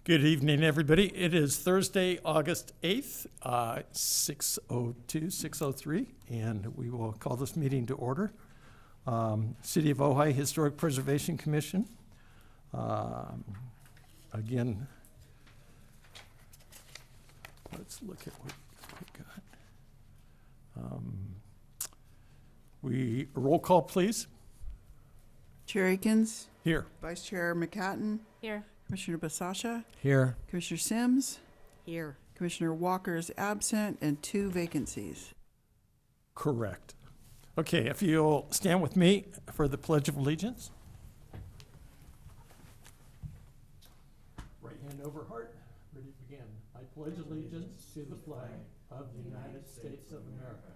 Good evening, everybody. It is Thursday, August 8th, 6:02, 6:03, and we will call this meeting to order. City of Ojai Historic Preservation Commission. Again, let's look at what we got. Roll call, please. Chair Akins, Here. Vice Chair McCatton, Here. Commissioner Basasha, Here. Commissioner Sims, Here. Commissioner Walker is absent, and 2 vacancies. Correct. Okay, if you'll stand with me for the Pledge of Allegiance. Right hand over heart, ready to begin. I pledge allegiance to the flag of the United States of America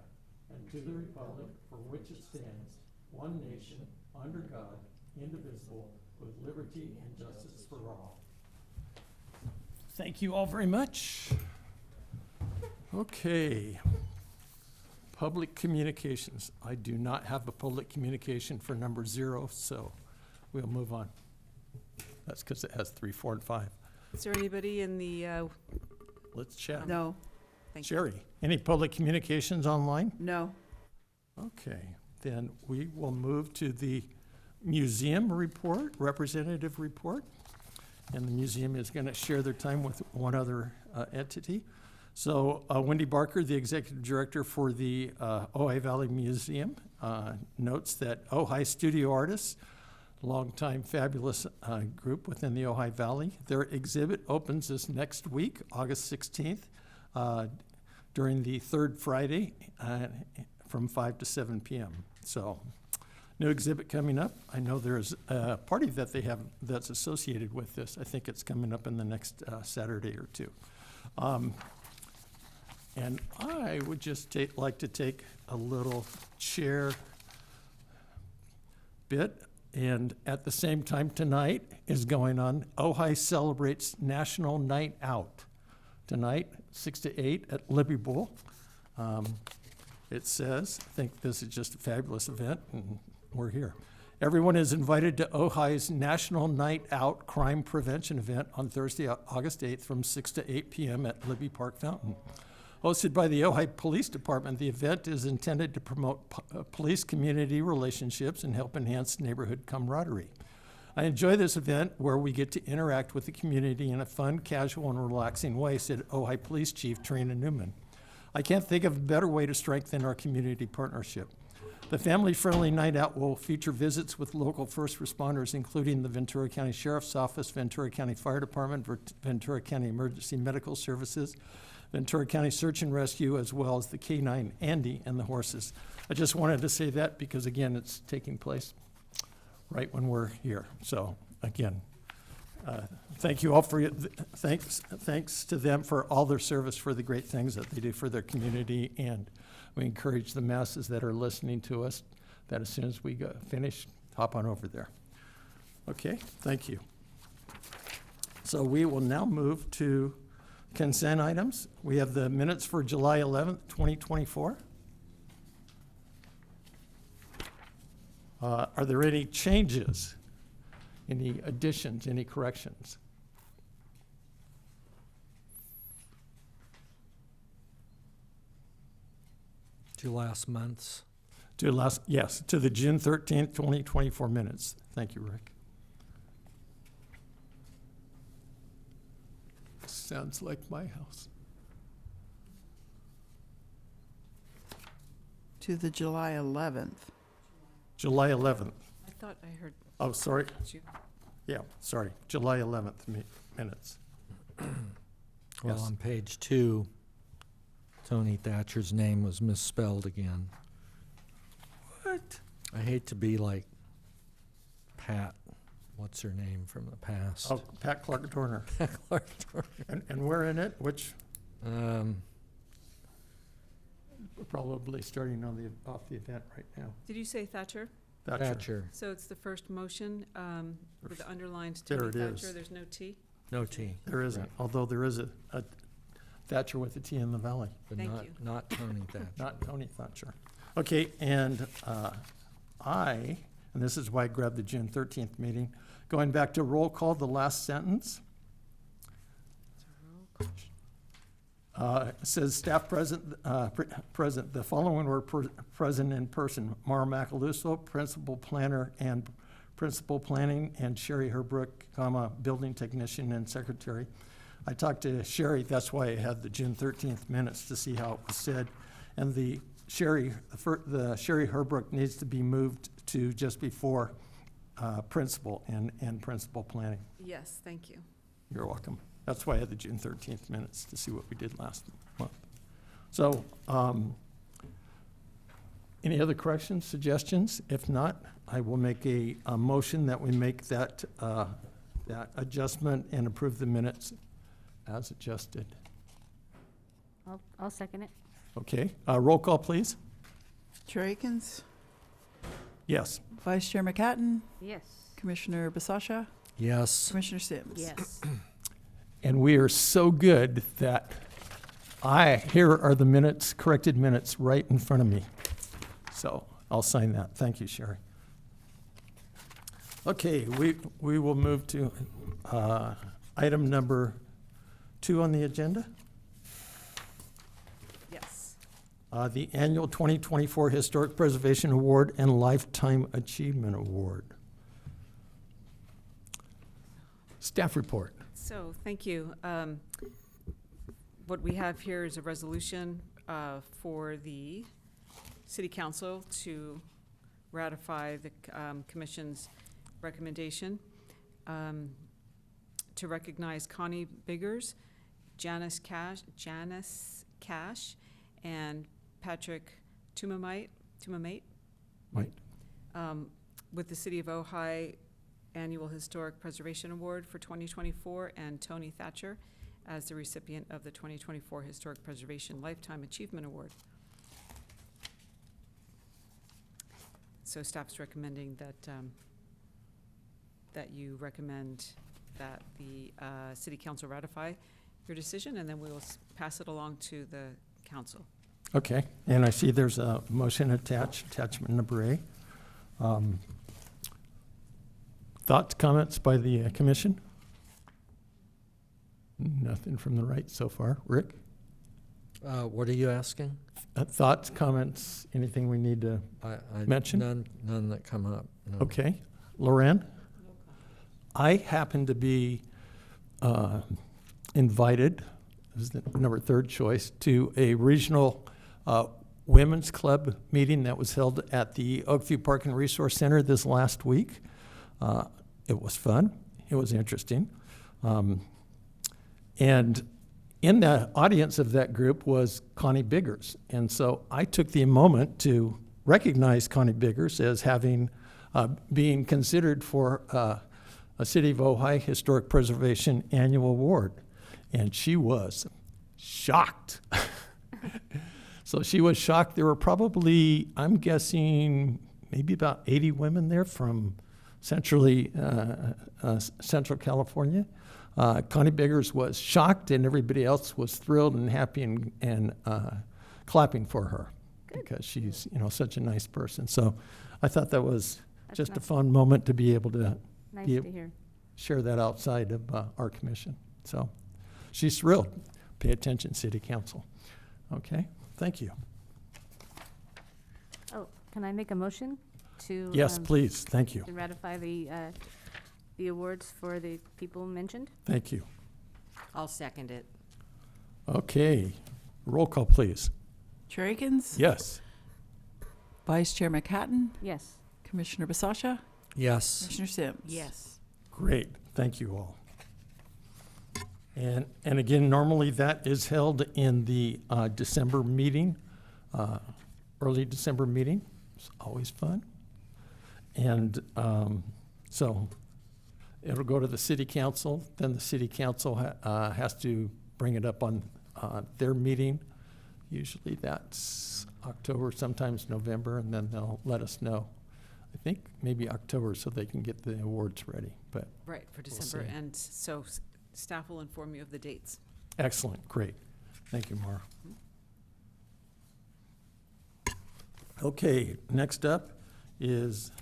and to the republic for which it stands, one nation, under God, indivisible, with liberty and justice for all. Thank you all very much. Okay. Public communications. I do not have a public communication for number 0, so we'll move on. That's because it has 3, 4, and 5. Is there anybody in the, Let's chat. No, thank you. Sherry, any public communications online? no. Okay, then we will move to the museum report, representative report. And the museum is going to share their time with one other entity. So Wendy Barker, the executive director for the Ojai Valley Museum, notes that Ojai Studio Artists, longtime fabulous group within the Ojai Valley, their exhibit opens this next week, August 16th, during the third Friday from 5 to 7 p.m. So, new exhibit coming up. I know there's a party that they have that's associated with this. I think it's coming up in the next Saturday or 2. And I would just like to take a little chair bit. And at the same time tonight is going on, Ojai celebrates National Night Out. Tonight, 6 to 8 at Libby Bowl. It says, I think this is just a fabulous event, and we're here. Everyone is invited to Ojai's National Night Out Crime Prevention event on Thursday, August 8th from 6 to 8 p.m. at Libby Park Fountain. Hosted by the Ojai Police Department, the event is intended to promote police-community relationships and help enhance neighborhood camaraderie. I enjoy this event where we get to interact with the community in a fun, casual, and relaxing way, said Ojai Police Chief Trina Newman. I can't think of a better way to strengthen our community partnership. The family-friendly night out will feature visits with local first responders, including the Ventura County Sheriff's Office, Ventura County Fire Department, Ventura County Emergency Medical Services, Ventura County Search and Rescue, as well as the K-9 Andy and the horses. I just wanted to say that because, again, it's taking place right when we're here. So, again, thank you all for your, thanks to them for all their service, for the great things that they do for their community, and we encourage the masses that are listening to us that as soon as we finish, hop on over there. Okay, thank you. So we will now move to consent items. We have the minutes for July 11th, 2024. Are there any changes? Any additions, any corrections? To last month's. Yes, to the June 13th, 2024 minutes. Thank you, Rick. Sounds like my house. To the July 11th. July 11th. I thought I heard Oh, sorry. you. Yeah, sorry. July 11th minutes. Well, Yes. on page 2, Tony Thatcher's name was misspelled again. What? I hate to be like Pat, what's her name from the past? Oh, Pat Clark Turner. Clark Turner. And we're in it, which Um, we're probably starting on off the event right now. Did you say Thatcher? Thatcher, So it's the first motion with the underlined There Tony it Thatcher. is. There's no T? no T. There isn't, although there is a Thatcher with a T in the valley. But Thank not, you. not Tony Thatcher. Not Tony Thatcher. Okay, and and this is why I grabbed the June 13th meeting, going back to roll call, the last sentence, It says staff present, present. The following were present in person: Mara Macaluso, principal planner and principal planning, and Sherry Herbrook, building technician and secretary. I talked to Sherry, that's why I had the June 13th minutes to see how it was said. And the Sherry Herbrook needs to be moved to just before principal and principal planning. Yes, thank you. You're welcome. That's why I had the June 13th minutes to see what we did last month. So, any other corrections, suggestions? If not, I will make a motion that we make that adjustment and approve the minutes as adjusted. I'll second it. Okay, roll call, please. Chair Akins, Yes. Vice Chair McCatton, Yes. Commissioner Basasha, Yes. Commissioner Sims. Yes. And we are so good that here are the minutes, corrected minutes, right in front of me. So I'll sign that. Thank you, Sherry. Okay, we will move to item number 2 on the agenda. Yes. The annual 2024 Historic Preservation Award and Lifetime Achievement Award. Staff report. So, thank you. What we have here is a resolution for the City Council to ratify the Commission's recommendation to recognize Connie Biggers, Janice Cash, and Patrick Tumamate, Right. with the City of Ojai Annual Historic Preservation Award for 2024, and Tony Thatcher as the recipient of the 2024 Historic Preservation Lifetime Achievement Award. So staff's recommending that you recommend that the City Council ratify your decision, and then we will pass it along to the council. Okay, and I see there's a motion attached, attachment number A. Thoughts, comments by the commission? Nothing from the right so far. Rick? What are you asking? Thoughts, comments, anything we need to mention? None that come up. No. Okay. Loren? I happen to be invited, this is the number 3rd choice, to a regional women's club meeting that was held at the Oakview Park and Resource Center this last week. It was fun. It was interesting. And in the audience of that group was Connie Biggers. And so I took the moment to recognize Connie Biggers as having, being considered for a City of Ojai Historic Preservation Annual Award. And she was shocked. So she was shocked. There were probably, I'm guessing, maybe about 80 women there from Central California. Connie Biggers was shocked, and everybody else was thrilled and happy and clapping for her. Good. Because she's, such a nice person. So I thought that was That's just a nice. fun moment to be able to Nice be- to hear. share that outside of our commission. So she's thrilled. Pay attention, City Council. Okay, thank you. Oh, can I make a motion to? Yes, please, thank you, To ratify the awards for the people mentioned? thank you. I'll second it. Okay, roll call, please. Chair Akins, Yes. Vice Chair McCatton, Yes. Commissioner Basasha, Yes. Commissioner Sims. Yes. Great, thank you all. And again, normally that is held in the December meeting, early December meeting. It's always fun. And so it'll go to the City Council, then the City Council has to bring it up on their meeting. Usually that's October, sometimes November, and then they'll let us know. I think maybe October so they can get the awards ready, but Right, for We'll December, see. and so staff will inform you of the dates. excellent, great. Thank you, Mara. Okay, next up is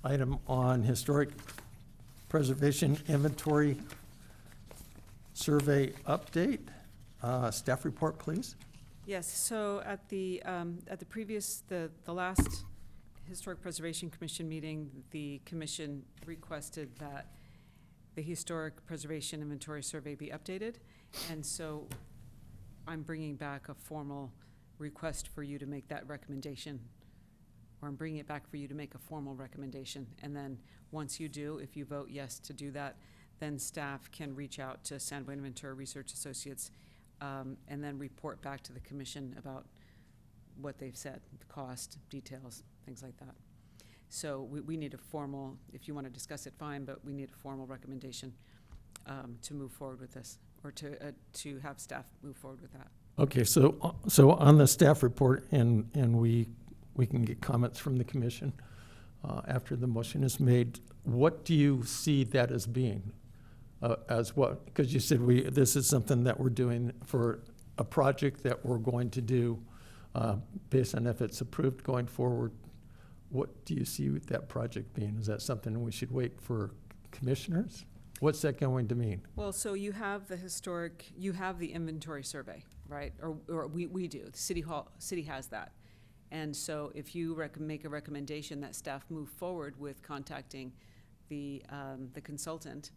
item on historic preservation inventory survey update. Staff report, please. Yes, so at the previous, the last Historic Preservation Commission meeting, the commission requested that the Historic Preservation Inventory Survey be updated. And so I'm bringing back a formal request for you to make that recommendation, or I'm bringing it back for you to make a formal recommendation. And then, once you do, if you vote yes to do that, then staff can reach out to San Buenaventura Research Associates and then report back to the commission about what they've said, the cost, details, things like that. So we need a formal, if you want to discuss it, fine, but we need a formal recommendation to move forward with this, or to have staff move forward with that. Okay, so on the staff report, and we can get comments from the commission after the motion is made. What do you see that as being? As what? Because you said this is something that we're doing for a project that we're going to do based on if it's approved going forward. What do you see with that project being? Is that something we should wait for commissioners? What's that going to mean? Well, so you have the inventory survey, right? Or we do, the city has that. And so if you make a recommendation that staff move forward with contacting the consultant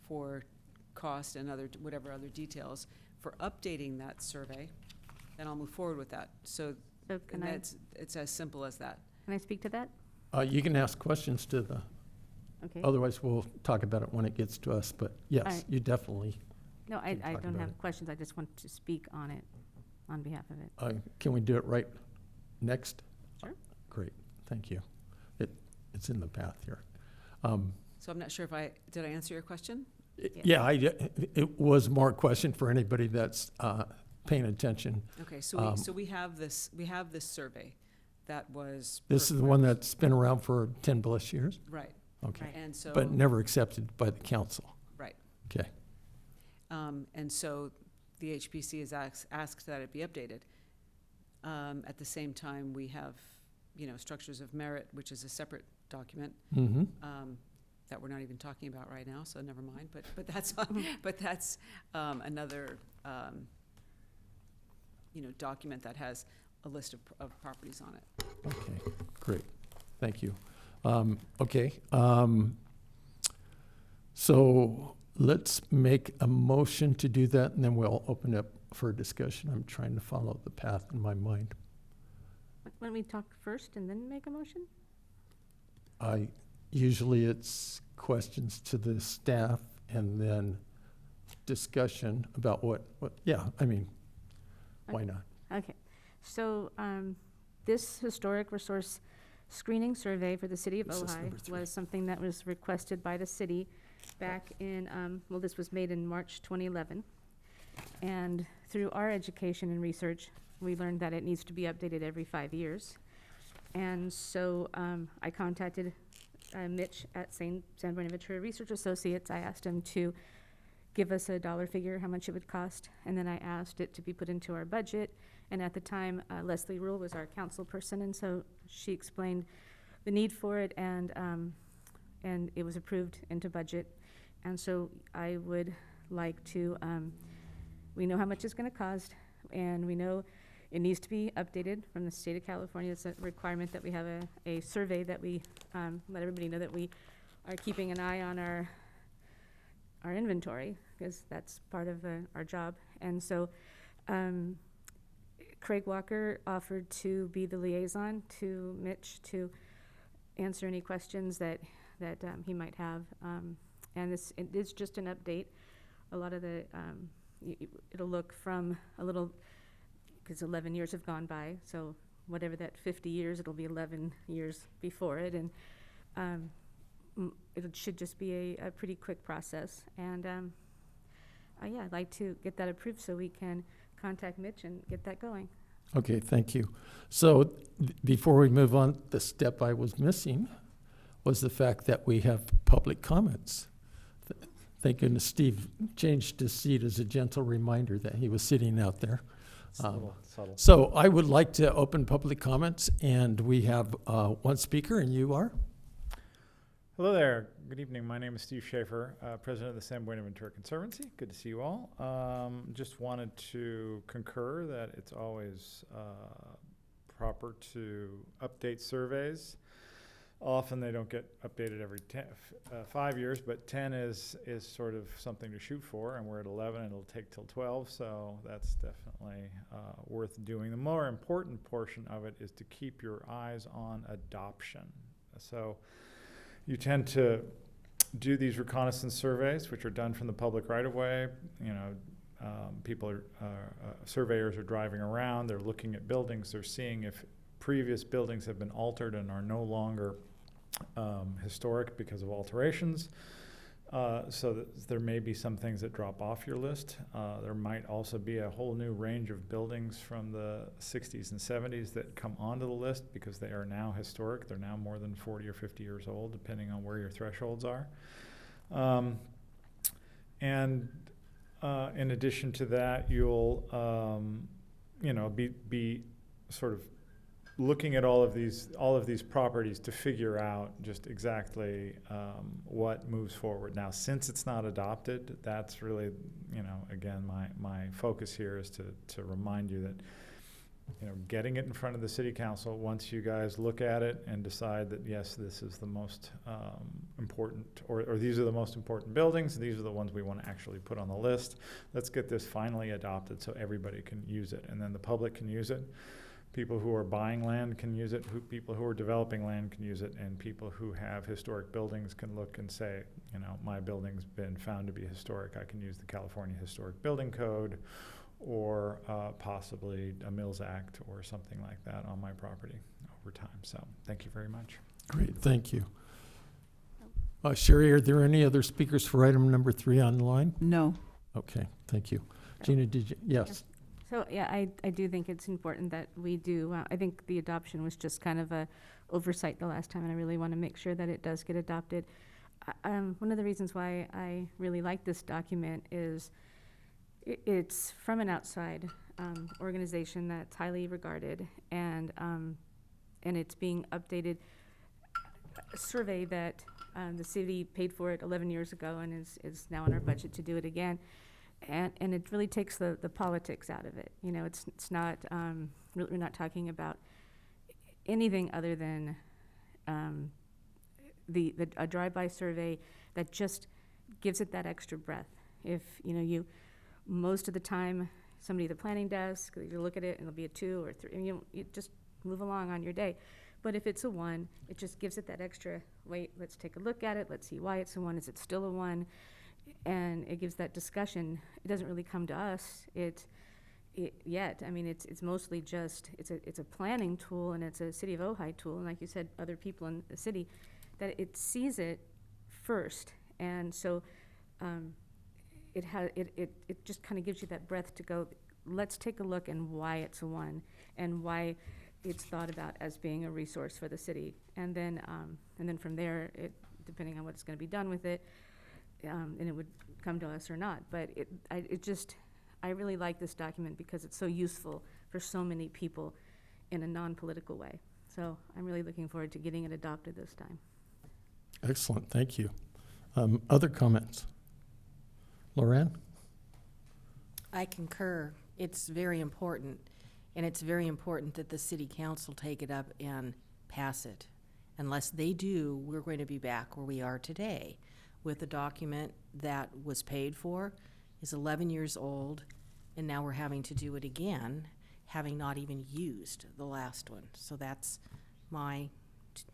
for cost and whatever other details for updating that survey, then I'll move forward with that. So it's as simple as that. Can I speak to that? You can ask questions to the, Okay. otherwise we'll talk about it when it gets to us, but yes, right. you definitely. No, I talk don't about have it. questions. I just want to speak on it, on behalf of it. Can we do it right next? Sure. Great, thank you. It's in the path here. So I'm not sure did I answer your question? Yeah, it was more a question for anybody that's paying attention. Okay, so we have this survey that was. This is the one that's been around for 10 plus years? Right, Okay, and so. but never accepted by the council? Right. Okay, And so the HPC has asked that it be updated. At the same time, we have, Structures of Merit, which is a separate document mm-hmm, that we're not even talking about right now, so never mind. But that's another document that has a list of properties on it. okay, great, thank you. Okay, so let's make a motion to do that, and then we'll open up for discussion. I'm trying to follow the path in my mind. Why don't we talk first and then make a motion? Usually it's questions to the staff and then discussion about what, why not? Okay, so this historic resource screening survey for the city of This is number Ojai 3. was something that was requested by the city back in, this was made in March 2011. And through our education and research, we learned that it needs to be updated every 5 years. And so I contacted Mitch at San Buenaventura Research Associates. I asked him to give us a dollar figure, how much it would cost, and then I asked it to be put into our budget. And at the time, Leslie Rule was our council person, and so she explained the need for it, and it was approved into budget. And so I would like to, we know how much it's going to cost, and we know it needs to be updated from the state of California. It's a requirement that we have a survey that we let everybody know that we are keeping an eye on our inventory, because that's part of our job. And so Craig Walker offered to be the liaison to Mitch to answer any questions that he might have. And it is just an update. A lot of the, it'll look from a little, because 11 years have gone by, so whatever that 50 years, it'll be 11 years before it. And it should just be a pretty quick process. And I'd like to get that approved so we can contact Mitch and get that going. Okay, thank you. So before we move on, the step I was missing was the fact that we have public comments. Thank goodness Steve changed his seat as a gentle reminder that he was sitting out there. It's a little subtle. So I would like to open public comments, and we have one speaker, and you are? Hello there. Good evening. My name is Steve Schaefer, President of the San Buenaventura Conservancy. Good to see you all. Just wanted to concur that it's always proper to update surveys. Often they don't get updated every 5 years, but 10 is sort of something to shoot for, and we're at 11, and it'll take till 12, so that's definitely worth doing. The more important portion of it is to keep your eyes on adoption. So you tend to do these reconnaissance surveys, which are done from the public right-of-way. People surveyors are driving around, they're looking at buildings, they're seeing if previous buildings have been altered and are no longer historic because of alterations. So that there may be some things that drop off your list. There might also be a whole new range of buildings from the 60s and 70s that come onto the list because they are now historic. They're now more than 40 or 50 years old, depending on where your thresholds are. In addition to that, you'll be sort of looking at all of these properties to figure out just exactly what moves forward. Now, since it's not adopted, that's really, again, my focus here is to remind you that, getting it in front of the city council, once you guys look at it and decide that, yes, this is the most important, or these are the most important buildings, these are the ones we want to actually put on the list, let's get this finally adopted so everybody can use it, and then the public can use it. People who are buying land can use it, people who are developing land can use it, and people who have historic buildings can look and say, my building's been found to be historic. I can use the California Historic Building Code or possibly a Mills Act or something like that on my property over time. So thank you very much. Great, thank you. Sherry, are there any other speakers for item number 3 online? No. Okay, thank you. Gina, did you? Yes. So, yeah, I do think it's important that we do, I think the adoption was just kind of a oversight the last time, and I really want to make sure that it does get adopted. One of the reasons why I really like this document is it's from an outside organization that's highly regarded, and it's being updated. A survey that the city paid for it 11 years ago and is now in our budget to do it again. And it really takes the politics out of it. It's not, we're not talking about anything other than a drive-by survey that just gives it that extra breath. If, most of the time, somebody at the planning desk, you look at it and it'll be a 2 or 3, and you just move along on your day. But if it's a 1, it just gives it that extra, wait, let's take a look at it, let's see why it's a 1, is it still a 1? And it gives that discussion. It doesn't really come to us yet. I mean, it's mostly just, it's a planning tool, and it's a City of Ojai tool, and like you said, other people in the city, that it sees it first. And so it just kind of gives you that breath to go, let's take a look and why it's a 1 and why it's thought about as being a resource for the city. And then from there, depending on what's going to be done with it, and it would come to us or not. But I really like this document because it's so useful for so many people in a non-political way. So I'm really looking forward to getting it adopted this time. Excellent, thank you. Other comments? Lauren? I concur. It's very important, and it's very important that the city council take it up and pass it. Unless they do, we're going to be back where we are today, with a document that was paid for, is 11 years old, and now we're having to do it again, having not even used the last one. So that's my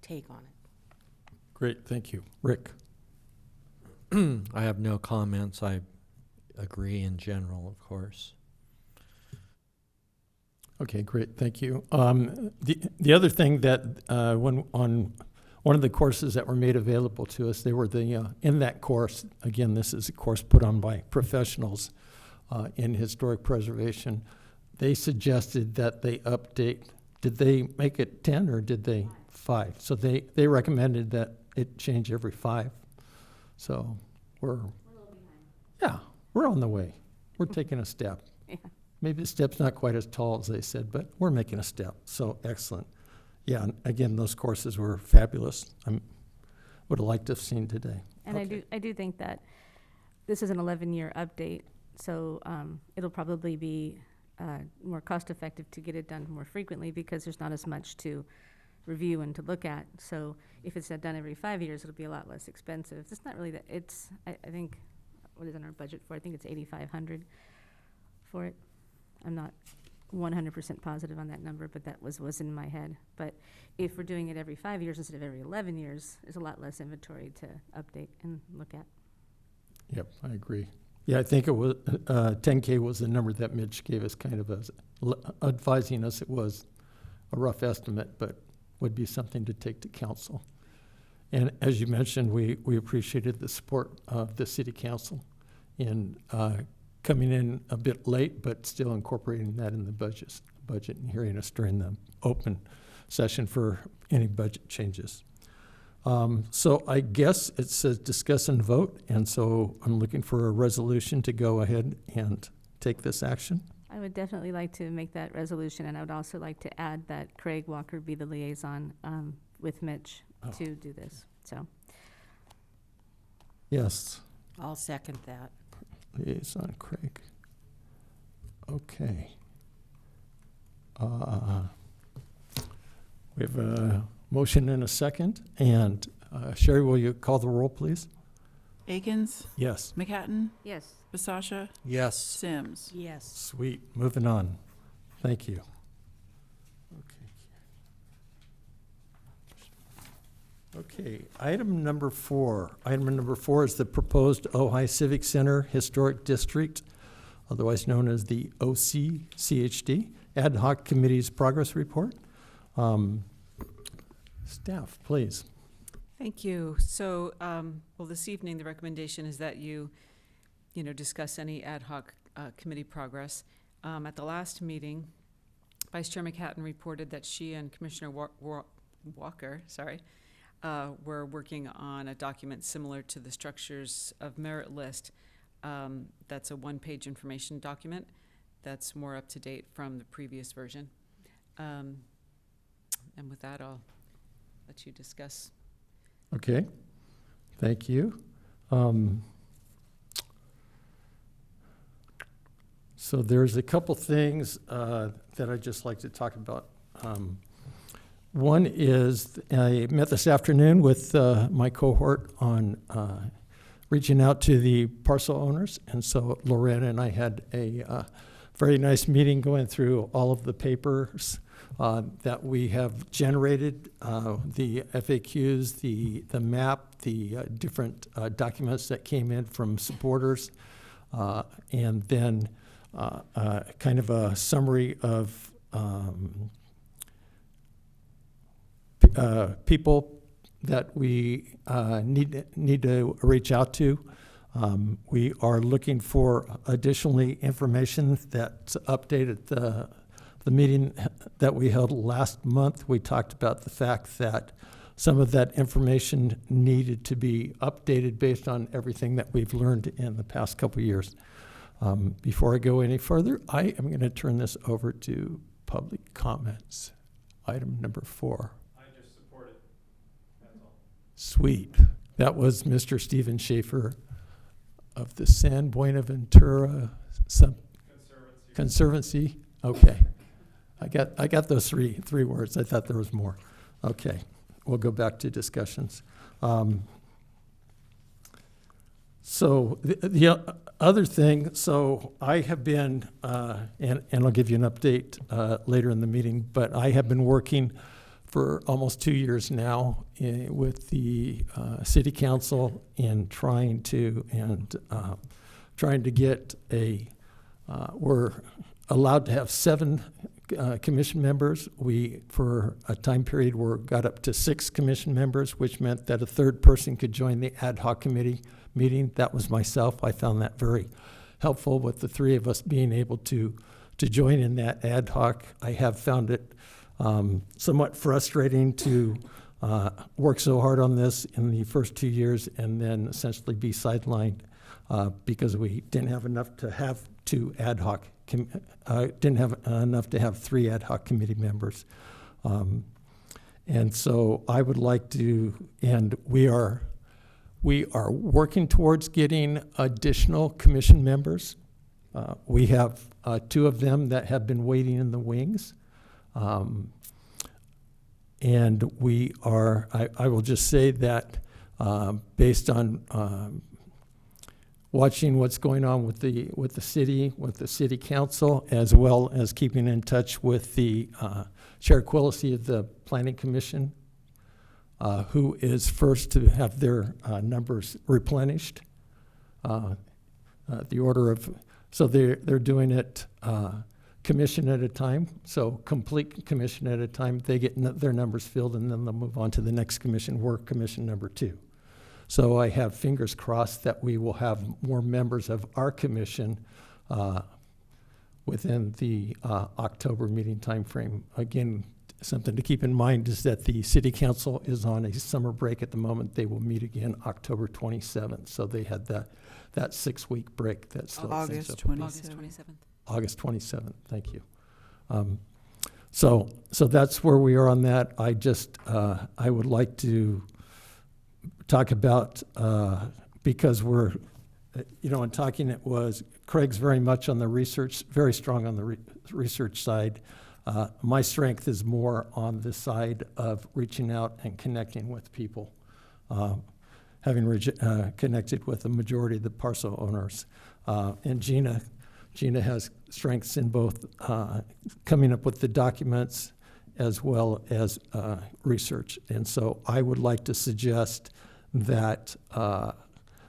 take on it. Great, thank you. Rick? I have no comments. I agree in general, of course. Okay, great, thank you. The other thing that when on one of the courses that were made available to us, they were in that course, again, this is a course put on by professionals in historic preservation. They suggested that they update, did they make it 10 or did they 5? So they recommended that it change every 5. So we're a little behind. Yeah, we're on the way. We're taking a step. Yeah. Maybe the step's not quite as tall as they said, but we're making a step. So excellent. Yeah, and again, those courses were fabulous. would have liked to have seen today. And Okay. I do think that this is an 11-year update, so it'll probably be more cost-effective to get it done more frequently because there's not as much to review and to look at. So if it's done every 5 years, it'll be a lot less expensive. It's not really that, I think, what is in our budget for? I think it's $8,500 for it. I'm not 100% positive on that number, but that was in my head. But if we're doing it every 5 years instead of every 11 years, there's a lot less inventory to update and look at. Yep, I agree. Yeah, I think it was, 10K was the number that Mitch gave us, kind of as, advising us it was a rough estimate, but would be something to take to council. And as you mentioned, we appreciated the support of the city council in coming in a bit late, but still incorporating that in the budget and hearing us during the open session for any budget changes. So I guess it says discuss and vote, and so I'm looking for a resolution to go ahead and take this action. I would definitely like to make that resolution, and I would also like to add that Craig Walker be the liaison with Mitch Oh. to do this. So, Yes, I'll second that. liaison Craig. Okay. We have a motion and a second, and Sherry, will you call the roll, please? Akins, Yes. McHatton, yes. Basasha, Yes. Sims. Yes. Sweet, moving on. Thank you. Okay, item number 4. Item number 4 is the proposed Ojai Civic Center Historic District, otherwise known as the OCCHD, Ad Hoc Committee's Progress Report. Staff, please. Thank you. So, well, this evening, the recommendation is that you discuss any ad hoc committee progress. At the last meeting, Vice Chair McHatton reported that she and Commissioner Walker, were working on a document similar to the Structures of Merit list. That's a one-page information document that's more up to date from the previous version. And with that, I'll let you discuss. Okay, thank you. So there's a couple things that I'd just like to talk about. One is I met this afternoon with my cohort on reaching out to the parcel owners. And so Lorena and I had a very nice meeting going through all of the papers that we have generated, the FAQs, the map, the different documents that came in from supporters, and then kind of a summary of people that we need to reach out to. We are looking for additionally information that's updated the meeting that we held last month. We talked about the fact that some of that information needed to be updated based on everything that we've learned in the past couple of years. Before I go any further, I am going to turn this over to public comments. Item number 4. I just support it. That's all. Sweet. That was Mr. Stephen Schaefer of the San Buenaventura Conservancy. Okay. I got those three words. I thought there was more. Okay. We'll go back to discussions. So the other thing, so I have been, and I'll give you an update later in the meeting, but I have been working for almost 2 years now with the city council in trying to get we're allowed to have 7 commission members. We, for a time period, got up to 6 commission members, which meant that a third person could join the ad hoc committee meeting. That was myself. I found that very helpful with the 3 of us being able to join in that ad hoc. I have found it somewhat frustrating to work so hard on this in the first 2 years and then essentially be sidelined because we didn't have enough to have 2 ad hoc didn't have enough to have 3 ad hoc committee members. And so I would like to, and we are working towards getting additional commission members. We have 2 of them that have been waiting in the wings. And we are, I will just say that based on watching what's going on with the city council, as well as keeping in touch with the Chair Quillisi of the Planning Commission, who is first to have their numbers replenished. The order of, so they're doing it commission at a time, so complete commission at a time. They get their numbers filled, and then they'll move on to the next commission, work commission number 2. So I have fingers crossed that we will have more members of our commission within the October meeting timeframe. Again, something to keep in mind is that the city council is on a summer break at the moment. They will meet again October 27th. So they had that 6-week break that slowed things August up. 27th. August 27th. August 27th, thank you. So that's where we are on that. I just, I would like to talk about, because we're, in talking, it was, Craig's very much on the research, very strong on the research side. My strength is more on the side of reaching out and connecting with people, having connected with the majority of the parcel owners. And Gina has strengths in both coming up with the documents as well as research. And so I would like to suggest that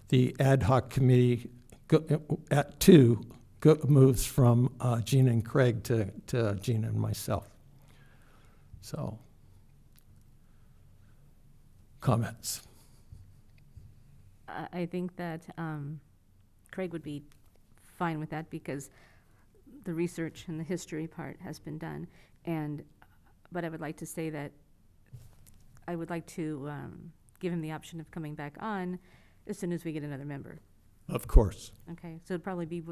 the ad hoc committee at 2 moves from Gina and Craig to Gina and myself. So, comments? I think that Craig would be fine with that because the research and the history part has been done. But I would like to say that I would like to give him the option of coming back on as soon as we get another member. Of course. Okay, so it'd probably be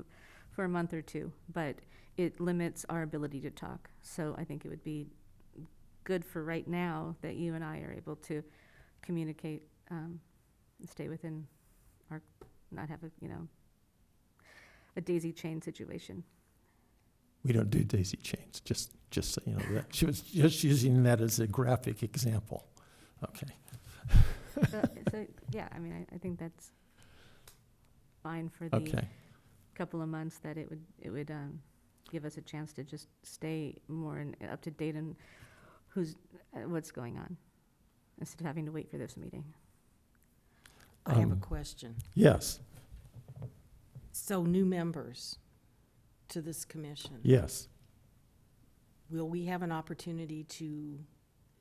for a month or 2, but it limits our ability to talk. So I think it would be good for right now that you and I are able to communicate and stay within our, not have a daisy chain situation. We don't do daisy chains, just so you know that. She was just using that as a graphic example. Okay. So yeah, I mean, I think that's fine for the Okay. couple of months that it would give us a chance to just stay more up to date on what's going on instead of having to wait for this meeting. I have a question. Yes, So new members to this commission. yes. Will we have an opportunity to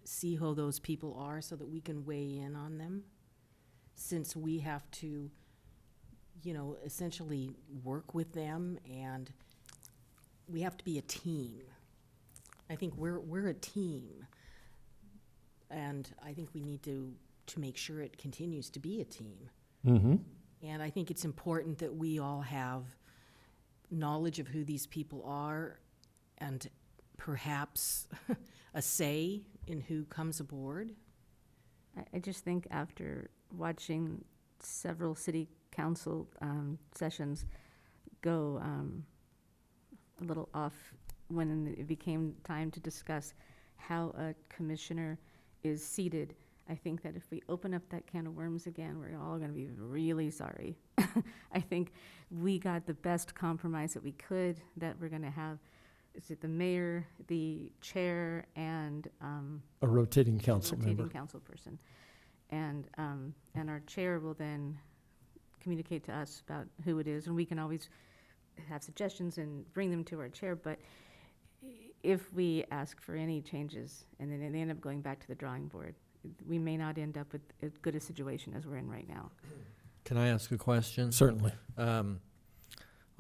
see who those people are so that we can weigh in on them? Since we have to, essentially work with them and we have to be a team. I think we're a team. And I think we need to make sure it continues to be a team. Mm-hmm. And I think it's important that we all have knowledge of who these people are and perhaps a say in who comes aboard. I just think after watching several city council sessions go a little off when it became time to discuss how a commissioner is seated, I think that if we open up that can of worms again, we're all going to be really sorry. I think we got the best compromise that we could, that we're going to have, is it the mayor, the chair, and A rotating council rotating member. council person. And our chair will then communicate to us about who it is, and we can always have suggestions and bring them to our chair, but if we ask for any changes and then they end up going back to the drawing board, we may not end up with as good a situation as we're in right now. Can I ask a question? Certainly.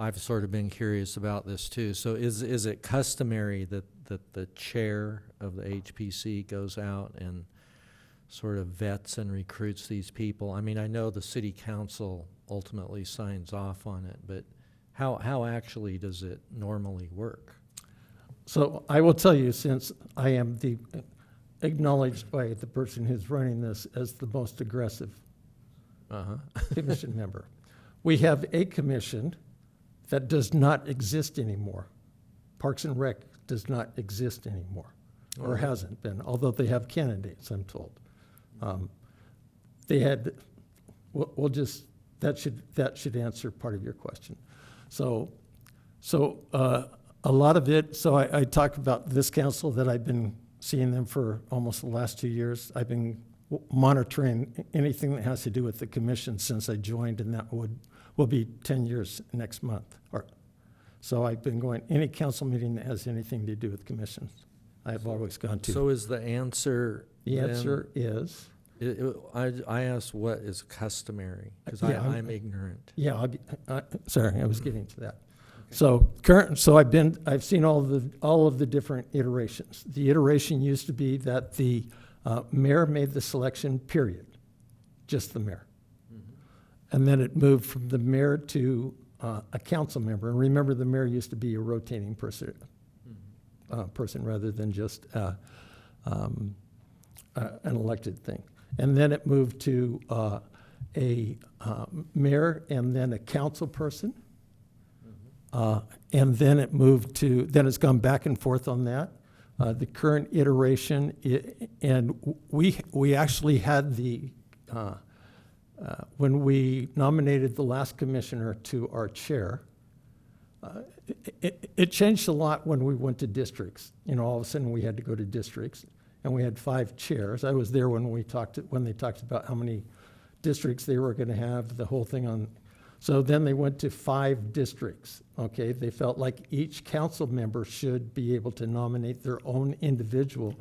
I've sort of been curious about this too. So is it customary that the chair of the HPC goes out and sort of vets and recruits these people? I mean, I know the city council ultimately signs off on it, but how actually does it normally work? So I will tell you, since I am acknowledged by the person who's running this as the most aggressive Uh-huh. commission member. We have a commission that does not exist anymore. Parks and Rec does not exist anymore, or Okay. hasn't been, although they have candidates, I'm told. They had, we'll just, that should answer part of your question. So a lot of it, so I talk about this council that I've been seeing them for almost the last 2 years. I've been monitoring anything that has to do with the commission since I joined, and that will be 10 years next month. So I've been going, any council meeting that has anything to do with commissions, I've always gone to. So is the answer? The then- answer is, I asked what is customary, because Yeah, I'm ignorant. yeah, sorry, I was getting to that. So I've seen all of the different iterations. The iteration used to be that the mayor made the selection, period, just the mayor. And then it moved from the mayor to a council member. And remember, the mayor used to be a rotating person rather than just an elected thing. And then it moved to a mayor and then a council person. And then it moved to, then it's gone back and forth on that. The current iteration, and we actually had when we nominated the last commissioner to our chair, it changed a lot when we went to districts. You know, all of a sudden we had to go to districts, and we had 5 chairs. I was there when they talked about how many districts they were going to have, the whole thing on. So then they went to 5 districts, okay? They felt like each council member should be able to nominate their own individual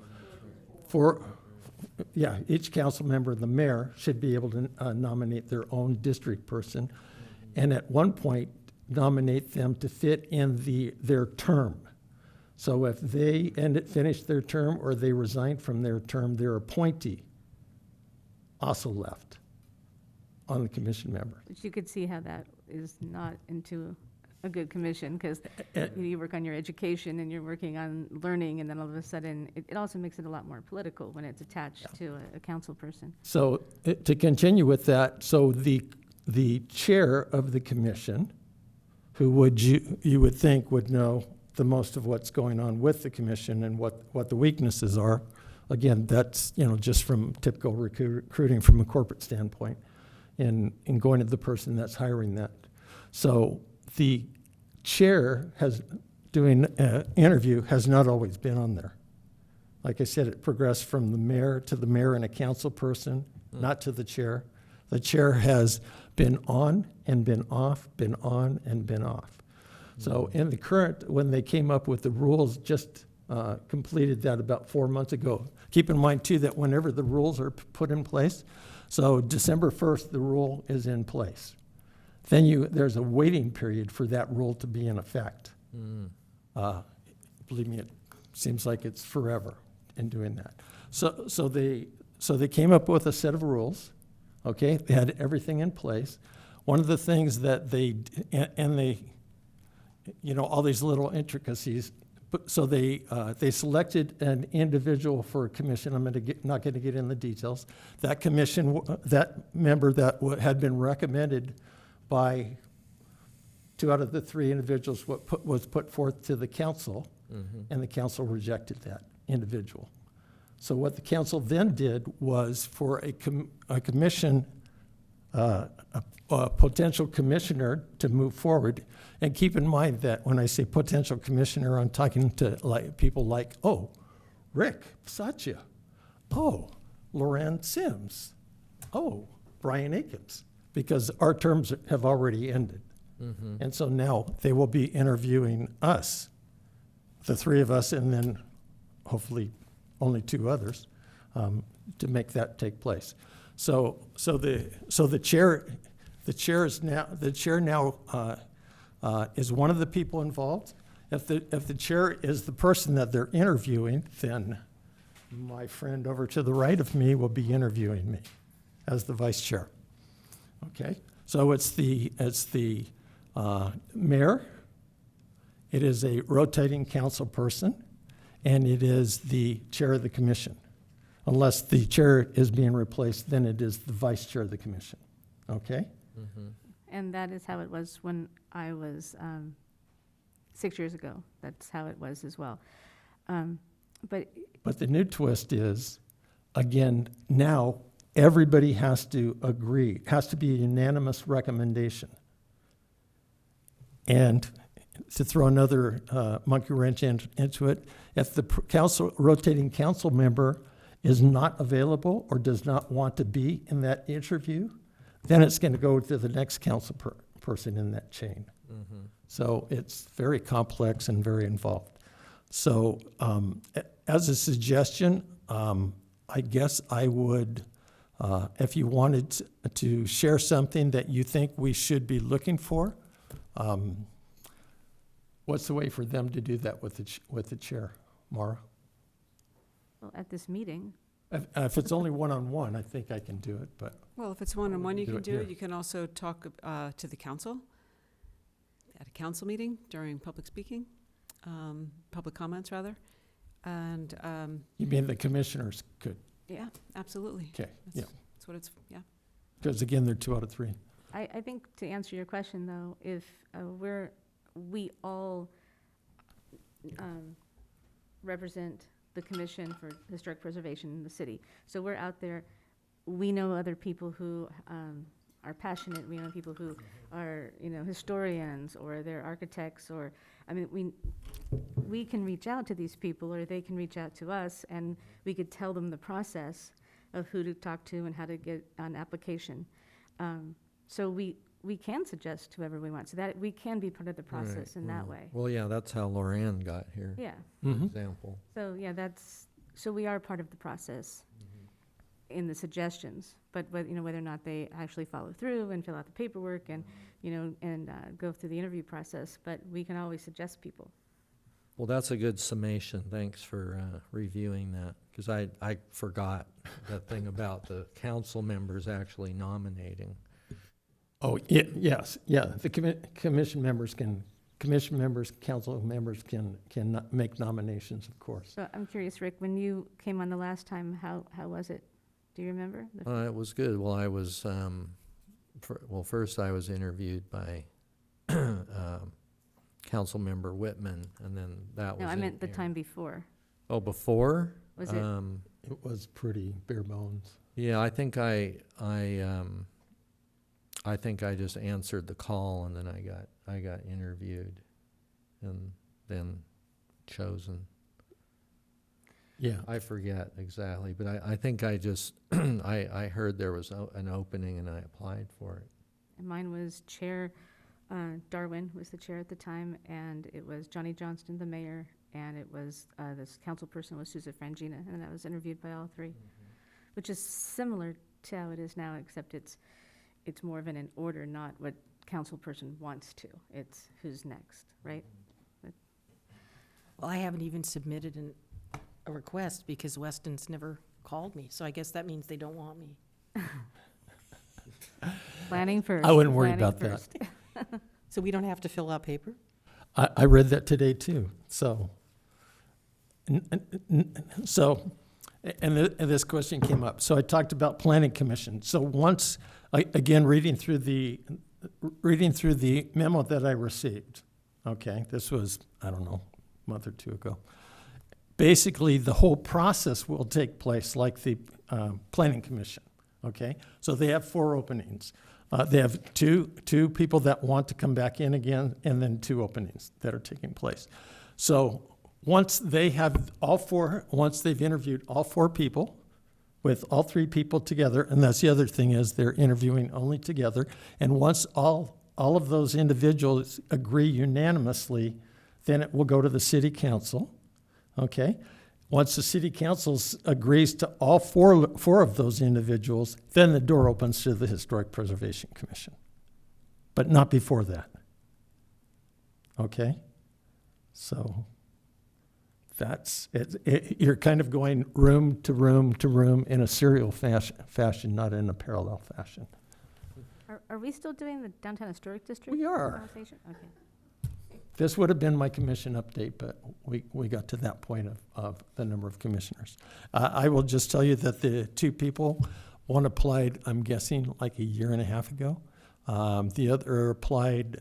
each council member, the mayor, should be able to nominate their own district person, and at one point, nominate them to fit in their term. So if they finish their term or they resign from their term, their appointee also left on the commission member. But you could see how that is not into a good commission, because you work on your education and you're working on learning, and then all of a sudden, it also makes it a lot more political when it's attached to a council person. So to continue with that, so the chair of the commission, who you would think would know the most of what's going on with the commission and what the weaknesses are. Again, that's, just from typical recruiting from a corporate standpoint, and going to the person that's hiring that. So the chair doing an interview has not always been on there. Like I said, it progressed from the mayor to the mayor and a council person, not to the chair. The chair has been on and been off, been on and been off. So in the current, when they came up with the rules, just completed that about 4 months ago. Keep in mind too that whenever the rules are put in place, so December 1st, the rule is in place. Then there's a waiting period for that rule to be in effect. Believe me, it seems like it's forever in doing that. So they came up with a set of rules. Okay, they had everything in place. One of the things that they all these little intricacies. So they selected an individual for a commission. I'm not going to get in the details. That commission, that member that had been recommended by 2 out of the 3 individuals was put forth to the council, and the council rejected that individual. So what the council then did was for a commission, a potential commissioner to move forward. And keep in mind that when I say potential commissioner, I'm talking to people like, Rick Satya, Loren Sims, Brian Akins, because our terms have already ended. And so now they will be interviewing us, the 3 of us, and then hopefully only 2 others, to make that take place. So the chair now is one of the people involved. If the chair is the person that they're interviewing, then my friend over to the right of me will be interviewing me as the vice chair. Okay, so it's the mayor, it is a rotating council person, and it is the chair of the commission. Unless the chair is being replaced, then it is the vice chair of the commission. Okay? Mhm. And that is how it was when I was 6 years ago. That's how it was as well. But But the new twist is, again, now everybody has to agree. It has to be a unanimous recommendation. And to throw another monkey wrench into it, if the rotating council member is not available or does not want to be in that interview, then it's going to go to the next council person in that chain. Mhm. So it's very complex and very involved. So as a suggestion, I guess I would, if you wanted to share something that you think we should be looking for, what's the way for them to do that with the chair, Mara? well, at this meeting, If it's only one-on-one, I think I can do it, but Well, if it's one-on-one, you do can it do here. it. You can also talk to the council at a council meeting during public speaking, public comments, rather. And, you mean the commissioners could, yeah, absolutely. okay, yeah. That's what it's, yeah. Because again, they're 2 out of 3. I think to answer your question, though, if we all represent the Commission for Historic Preservation in the city. So we're out there, we know other people who are passionate, we know people who are, historians, or they're architects, or, we can reach out to these people, or they can reach out to us, and we could tell them the process of who to talk to and how to get an application. So we can suggest whoever we want, so that we can be part of the process in that way. Well, yeah, that's how Lorianne got here, Yeah, for Mhm. example. so, yeah, so we are part of the process in the suggestions, but whether or not they actually follow through and fill out the paperwork and, go through the interview process, but we can always suggest people. Well, that's a good summation. Thanks for reviewing that, because I forgot that thing about the council members actually nominating. Oh, yes, yeah, the commission members, council members can make nominations, of course. So I'm curious, Rick, when you came on the last time, how was it? Do you remember? It was good. Well, I was, first I was interviewed by Councilmember Whitman, and then that was No, I it meant the here. time before. Oh, before? Was it? It was pretty bare bones. Yeah, I think I just answered the call, and then I got interviewed and then chosen. Yeah, I forget exactly, but I think I just, I heard there was an opening and I applied for it. And mine was Chair, Darwin was the chair at the time, and it was Johnny Johnston, the mayor, and it was, this council person was Susan Frangina, and I was interviewed by all three, which is similar to how it is now, except it's more of an order, not what council person wants to. It's who's next, right? Well, I haven't even submitted a request because Weston's never called me, so I guess that means they don't want me. Planning first. I wouldn't worry planning about that. first. So we don't have to fill out paper? I read that today too, so. So, and this question came up. So I talked about planning commission. So once, again, reading through the memo that I received, okay, this was, I don't know, a month or two ago. Basically, the whole process will take place like the planning commission, okay? So they have 4 openings. They have two people that want to come back in again, and then 2 openings that are taking place. So once they have once they've interviewed all 4 people, with all 3 people together, and that's the other thing is they're interviewing only together, and once all of those individuals agree unanimously, then it will go to the city council, okay? Once the city council agrees to all four of those individuals, then the door opens to the Historic Preservation Commission. But not before that. Okay? So that's it. You're kind of going room to room to room in a serial fashion, not in a parallel fashion. Are we still doing the downtown historic district? We are. conversation? Okay. This would have been my commission update, but we got to that point of the number of commissioners. I will just tell you that the two people, one applied, I'm guessing, like a year and a half ago. The other applied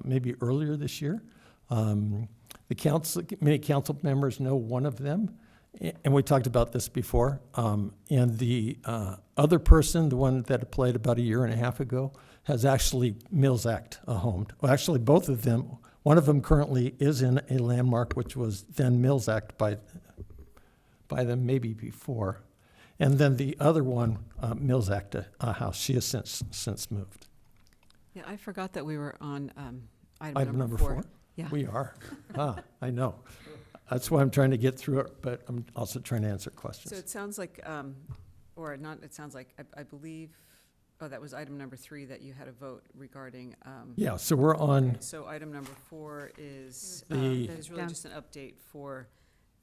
maybe earlier this year. The council, many council members know one of them, and we talked about this before. And the other person, the one that applied about a year and a half ago, has actually Mills Act homed. Well, actually, both of them. One of them currently is in a landmark, which was then Mills Act by them maybe before. And then the other one, Mills Act house, she has since moved. Yeah, I forgot that we were on Item number 4? Yeah. We are. I know. That's why I'm trying to get through it, but I'm also trying to answer So questions. it sounds like, or not, it sounds like, I believe, oh, that was item number 3 that you had a vote regarding. Yeah, so we're on, So item number 4 is The- really Down. just an update for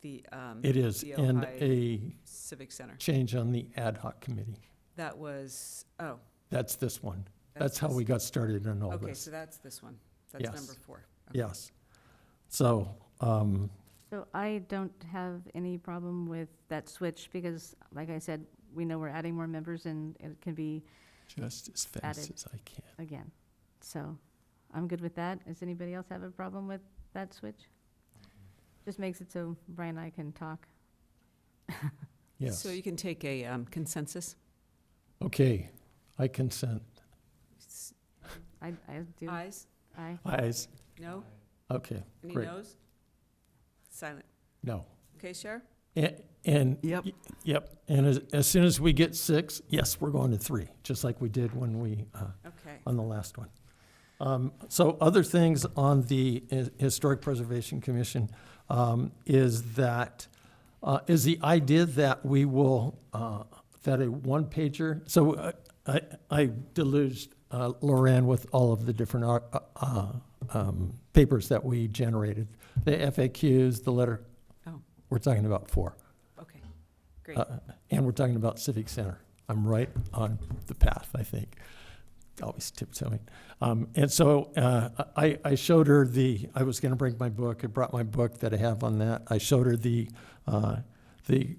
the it is, the and Ojai a Civic Center. change on the ad hoc committee. That was, oh. That's this one. That's how this. we got started on all Okay, this. so that's this one. That's Yes. number 4. Okay. Yes. So, So I don't have any problem with that switch because, like I said, we know we're adding more members and it can be just as fast Added. as I can. again. So I'm good with that. Does anybody else have a problem with that switch? Just makes it so Brian and I can talk. Yes. So you can take a consensus? Okay, I consent. I do. Ayes? Aye. Ayes? No? Okay, Any great. noes? Silent. No. Okay, Sheriff? And, Yep. yep, and as soon as we get 6, yes, we're going to 3, just like we did when we, Okay. on the last one. So other things on the Historic Preservation Commission is the idea that we will, that a one-pager, so I deluged Loran with all of the different papers that we generated, the FAQs, the letter. Oh. We're talking about 4. Okay, great. And we're talking about Civic Center. I'm right on the path, I think. Always tiptoeing. And so I showed her I was going to bring my book. I brought my book that I have on that. I showed her the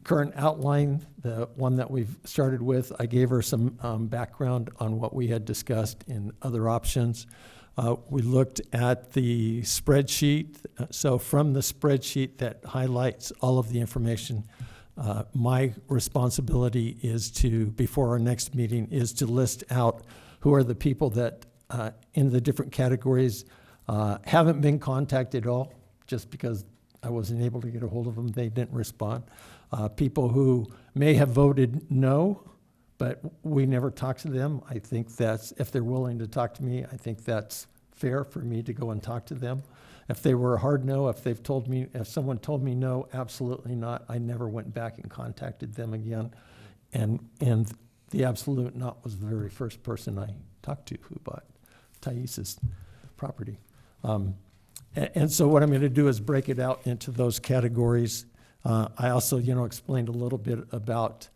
current outline, the one that we've started with. I gave her some background on what we had discussed in other options. We looked at the spreadsheet. So from the spreadsheet that highlights all of the information, my responsibility is to, before our next meeting, is to list out who are the people that, in the different categories, haven't been contacted at all, just because I wasn't able to get a hold of them, they didn't respond. People who may have voted no, but we never talked to them. I think that's, if they're willing to talk to me, I think that's fair for me to go and talk to them. If they were a hard no, if someone told me no, absolutely not, I never went back and contacted them again. And the absolute not was the very first person I talked to who bought Thais's property. And so what I'm going to do is break it out into those categories. I also, explained a little bit about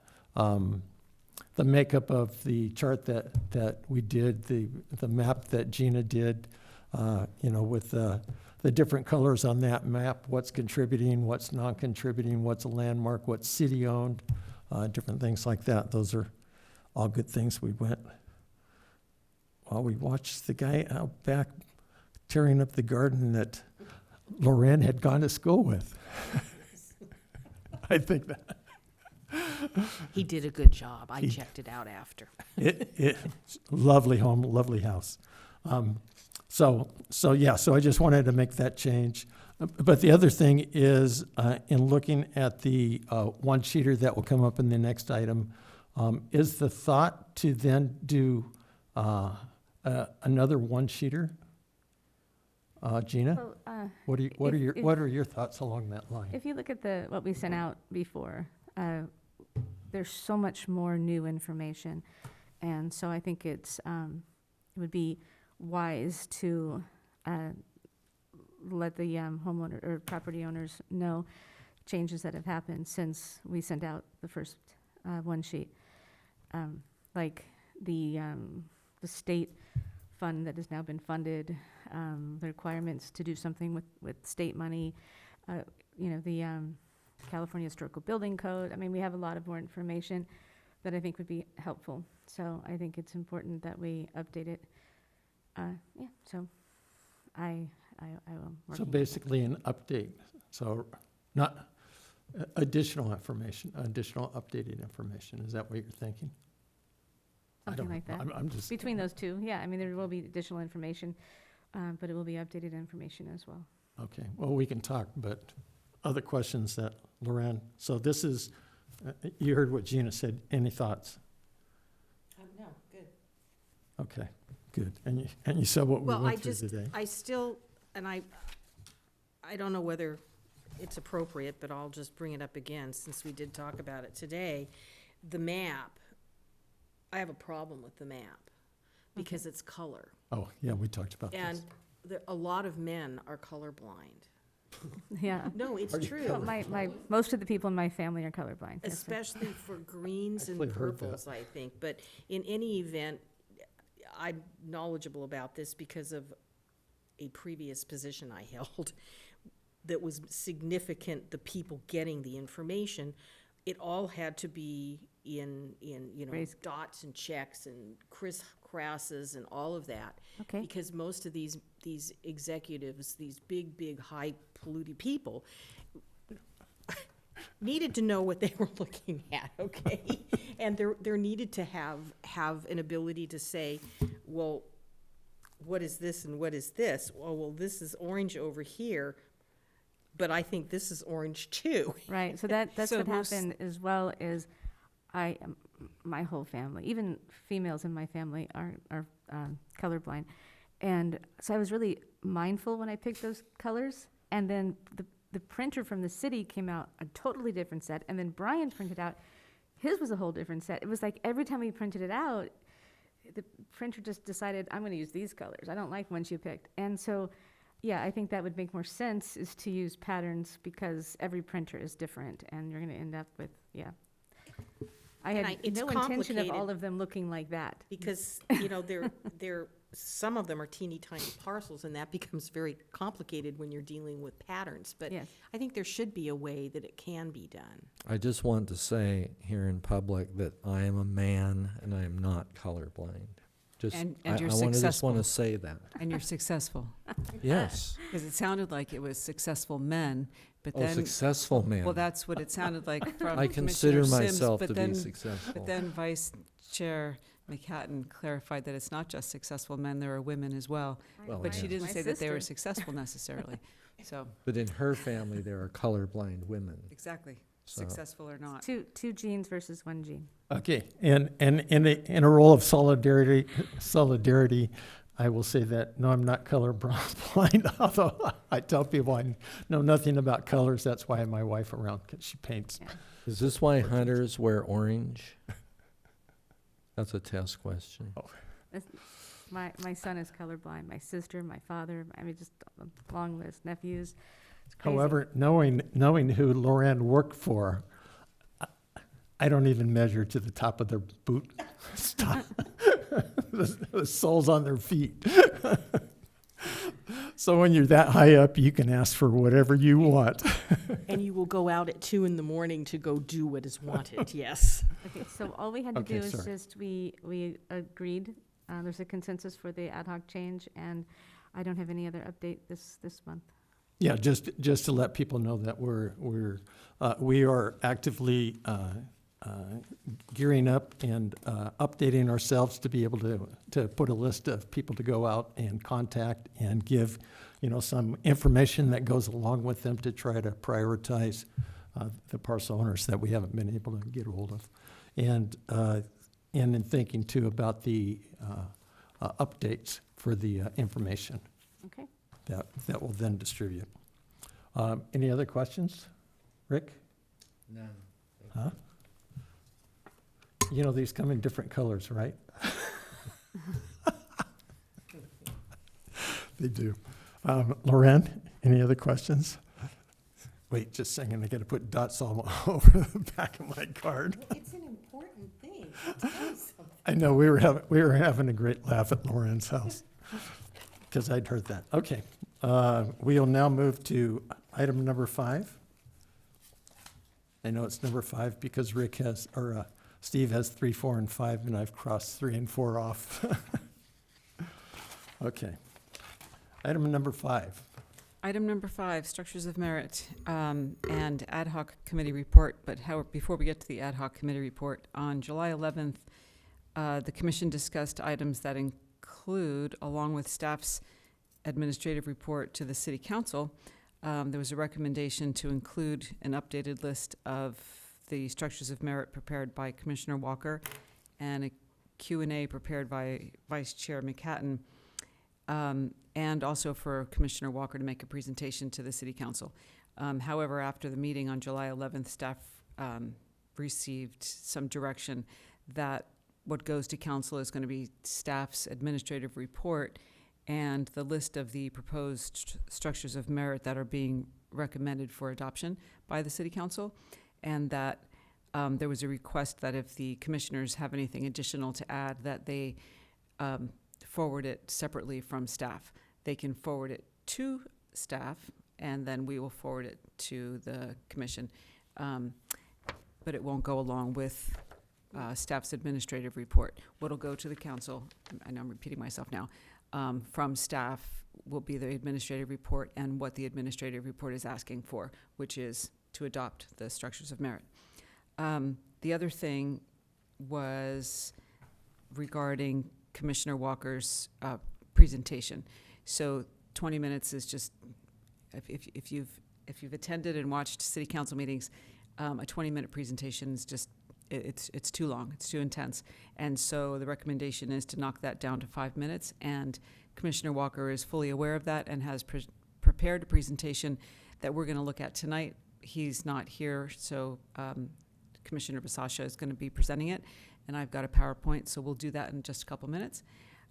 the makeup of the chart that we did, the map that Gina did, with the different colors on that map, what's contributing, what's non-contributing, what's a landmark, what's city-owned, different things like that. Those are all good things. We watched the guy out back tearing up the garden that Loren had gone to school with. I think that. He did a good job. I checked it out after. Lovely home, lovely house. So I just wanted to make that change. But the other thing is, in looking at the one-sheeter that will come up in the next item, is the thought to then do another one-sheeter? Gina, Well, what are your thoughts along that line? if you look at what we sent out before, there's so much more new information. And so I think it would be wise to let the homeowner or property owners know changes that have happened since we sent out the first one sheet. Like the state fund that has now been funded, the requirements to do something with state money, the California Historical Building Code. I mean, we have a lot of more information that I think would be helpful. So I think it's important that we update it. So I will. So working on that. basically an update, so not additional information, additional updated information. Is that what you're thinking? I Something don't like know. that. I'm just. Between those two, yeah, I mean, there will be additional information, but it will be updated information as well. Okay, well, we can talk, but other questions that, Loran, so this is, you heard what Gina said. Any thoughts? No, good. Okay, good. And you said what we Well, I went through just, today. I still, and I don't know whether it's appropriate, but I'll just bring it up again, since we did talk about it today. The map, I have a problem with the map, because it's color. Oh, yeah, we talked about And this. a lot of men are colorblind. Yeah. No, it's Are you true. Well, most of the people in my family are colorblind. Yes, sir. Especially for greens and Actually heard that. purples, I think. But in any event, I'm knowledgeable about this because of a previous position I held that was significant, the people getting the information. It all had to be in Raised. dots and checks and crasses and all of that. Okay. Because most of these executives, these big, high polluting people, needed to know what they were looking at, okay? And there needed to have an ability to say, well, what is this and what is this? Well, this is orange over here, but I think this is orange too. Right, so that's So what most- happened, as well as my whole family, even females in my family are colorblind. And so I was really mindful when I picked those colors. And then the printer from the city came out a totally different set. And then Brian printed out, his was a whole different set. It was like every time we printed it out, the printer just decided, I'm going to use these colors. I don't like ones you picked. And so, yeah, I think that would make more sense, is to use patterns, because every printer is different and you're going to end up with, yeah. I had It's no intention of all complicated. of them looking like that. Because, they're some of them are teeny tiny parcels, and that becomes very complicated when you're dealing with patterns. But Yes. I think there should be a way that it can be done. I just want to say here in public that I am a man and I am not colorblind. Just, And I you're just want to successful. say that. And you're successful, Yes. because it sounded like it was successful men, but Oh, then, successful man. well, that's what it sounded like from I consider Commissioner Sims, myself but to then- be successful. But then Vice Chair McHatton clarified that it's not just successful men, there are women as well. Well, But she yeah. didn't My say that they were sister. successful necessarily. So, But in her family, there are colorblind women. exactly, So- successful or not. Two genes versus one gene. Okay, and in a role of solidarity, I will say that, no, I'm not colorblind, although I tell people I know nothing about colors. That's why I have my wife around, because she paints. Yeah. Is this why hunters wear orange? That's a test question. My son is colorblind, my sister, my father, I mean, just a long list, nephews. It's crazy. However, knowing who Loran worked for, I don't even measure to the top of their boot stop. The soles on their feet. So when you're that high up, you can ask for whatever you want. And you will go out at 2 a.m. to go do what is wanted, yes. Okay, so all we had to Okay, do is sorry. just, we agreed, there's a consensus for the ad hoc change, and I don't have any other update this month. Yeah, just to let people know that we are actively gearing up and updating ourselves to be able to put a list of people to go out and contact and give, some information that goes along with them to try to prioritize the parcel owners that we haven't been able to get a hold of. And in thinking too about the updates for the information Okay? that will then distribute. Any other questions? Rick? None. Huh? These come in different colors, right? They do. Loren, any other questions? Wait, just a second, I gotta put dots all over the back of my card. It's an important thing. I'll tell you something. I know, we were having a great laugh at Loren's house. because I'd heard that. Okay. We'll now move to item number 5. I know it's number 5 because Rick has, or Steve has 3, 4, and 5, and I've crossed 3 and 4 off. Okay. Item number 5. Item number 5, structures of merit, and ad hoc committee report. But however, before we get to the ad hoc committee report, on July 11th, the commission discussed items that include, along with staff's administrative report to the city council, there was a recommendation to include an updated list of the structures of merit prepared by Commissioner Walker and a Q&A prepared by Vice Chair McHatton, and also for Commissioner Walker to make a presentation to the city council. However, after the meeting on July 11th, staff received some direction that what goes to council is going to be staff's administrative report and the list of the proposed structures of merit that are being recommended for adoption by the city council, and that there was a request that if the commissioners have anything additional to add, that they forward it separately from staff. They can forward it to staff, and then we will forward it to the commission. But it won't go along with staff's administrative report. What'll go to the council, I know I'm repeating myself now, from staff will be the administrative report and what the administrative report is asking for, which is to adopt the structures of merit. The other thing was regarding Commissioner Walker's presentation. So 20 minutes is just, if you've attended and watched city council meetings, a 20-minute presentation is just, it's too long, it's too intense. And so the recommendation is to knock that down to 5 minutes, and Commissioner Walker is fully aware of that and has prepared a presentation that we're going to look at tonight. He's not here, so Commissioner Basasha is going to be presenting it, and I've got a PowerPoint, so we'll do that in just a couple minutes.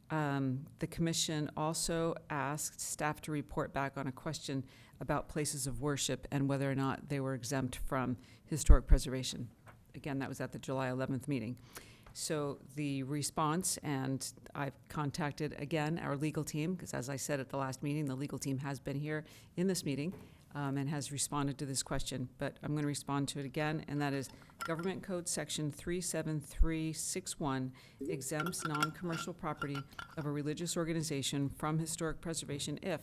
The commission also asked staff to report back on a question about places of worship and whether or not they were exempt from historic preservation. Again, that was at the July 11th meeting. So the response, and I've contacted, again, our legal team, because as I said at the last meeting, the legal team has been here in this meeting and has responded to this question, but I'm going to respond to it again, and that is Government Code Section 37361 exempts non-commercial property of a religious organization from historic preservation if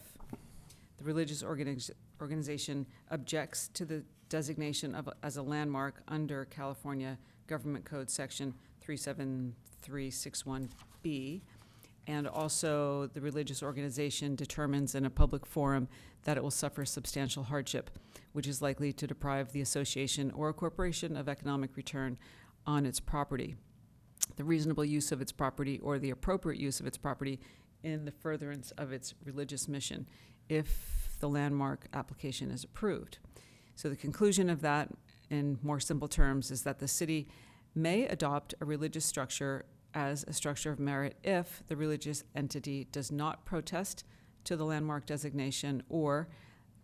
the religious organization objects to the designation of as a landmark under California Government Code Section 37361B, and also the religious organization determines in a public forum that it will suffer substantial hardship, which is likely to deprive the association or a corporation of economic return on its property, the reasonable use of its property, or the appropriate use of its property in the furtherance of its religious mission, if the landmark application is approved. So the conclusion of that, in more simple terms, is that the city may adopt a religious structure as a structure of merit if the religious entity does not protest to the landmark designation or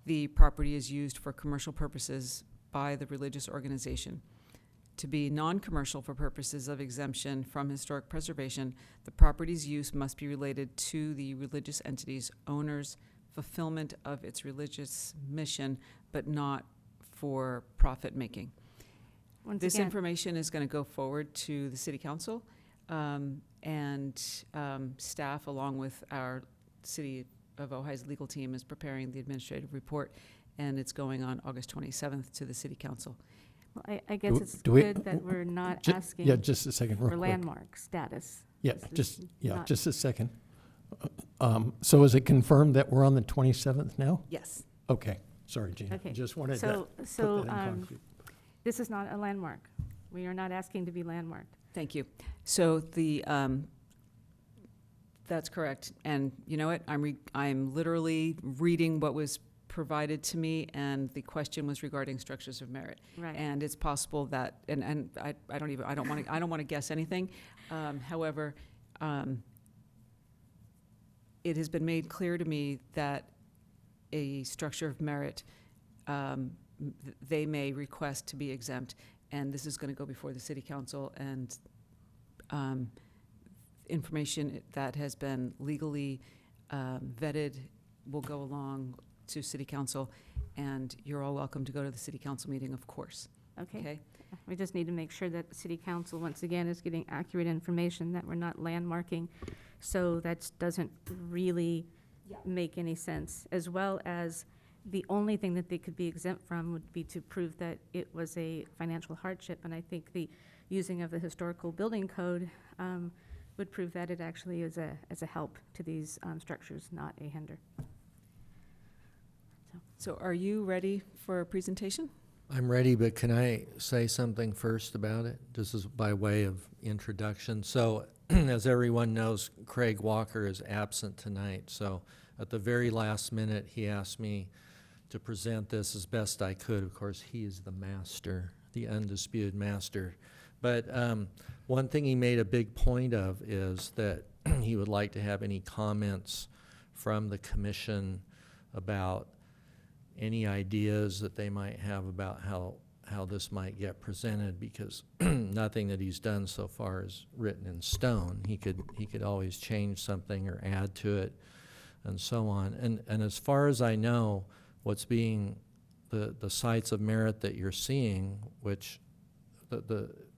the property is used for commercial purposes by the religious organization. To be non-commercial for purposes of exemption from historic preservation, the property's use must be related to the religious entity's owner's fulfillment of its religious mission, but not for profit making. This information is going to go forward to the city council, and staff, along with our City of Ojai's legal team, is preparing the administrative report, and it's going on August 27th to the city council. Well, I guess it's do we- good that we're not Ju- asking Yeah, just a second, real for quick. landmark status. Yeah, This is not- just a second. So is it confirmed that we're on the 27th now? Yes. Okay, sorry, Gina. Okay, Just wanted to So, put so that in concrete. this is not a landmark. We are not asking to be landmarked. Thank you. So the, that's correct. And you know what? I'm literally reading what was provided to me, and the question was regarding structures of merit. Right. And it's possible that, and I don't want to guess anything. However, it has been made clear to me that a structure of merit, they may request to be exempt, and this is going to go before the city council, and information that has been legally vetted, will go along to city council, and you're all welcome to go to the city council meeting, of course, Okay. okay? We just need to make sure that the city council, once again, is getting accurate information, that we're not landmarking. So that doesn't really make any sense, as well as the only thing that they could be exempt from would be to prove that it was a financial hardship. And I think the using of the historical building code would prove that it actually is a help to these structures, not a hinder. So are you ready for a presentation? I'm ready, but can I say something first about it? This is by way of introduction. So, as everyone knows, Craig Walker is absent tonight. So, at the very last minute, he asked me to present this as best I could. Of course, he is the master, the undisputed master. But one thing he made a big point of is that he would like to have any comments from the commission about any ideas that they might have about how this might get presented, because nothing that he's done so far is written in stone. He could always change something or add to it and so on. And as far as I know, what's being the sites of merit that you're seeing, which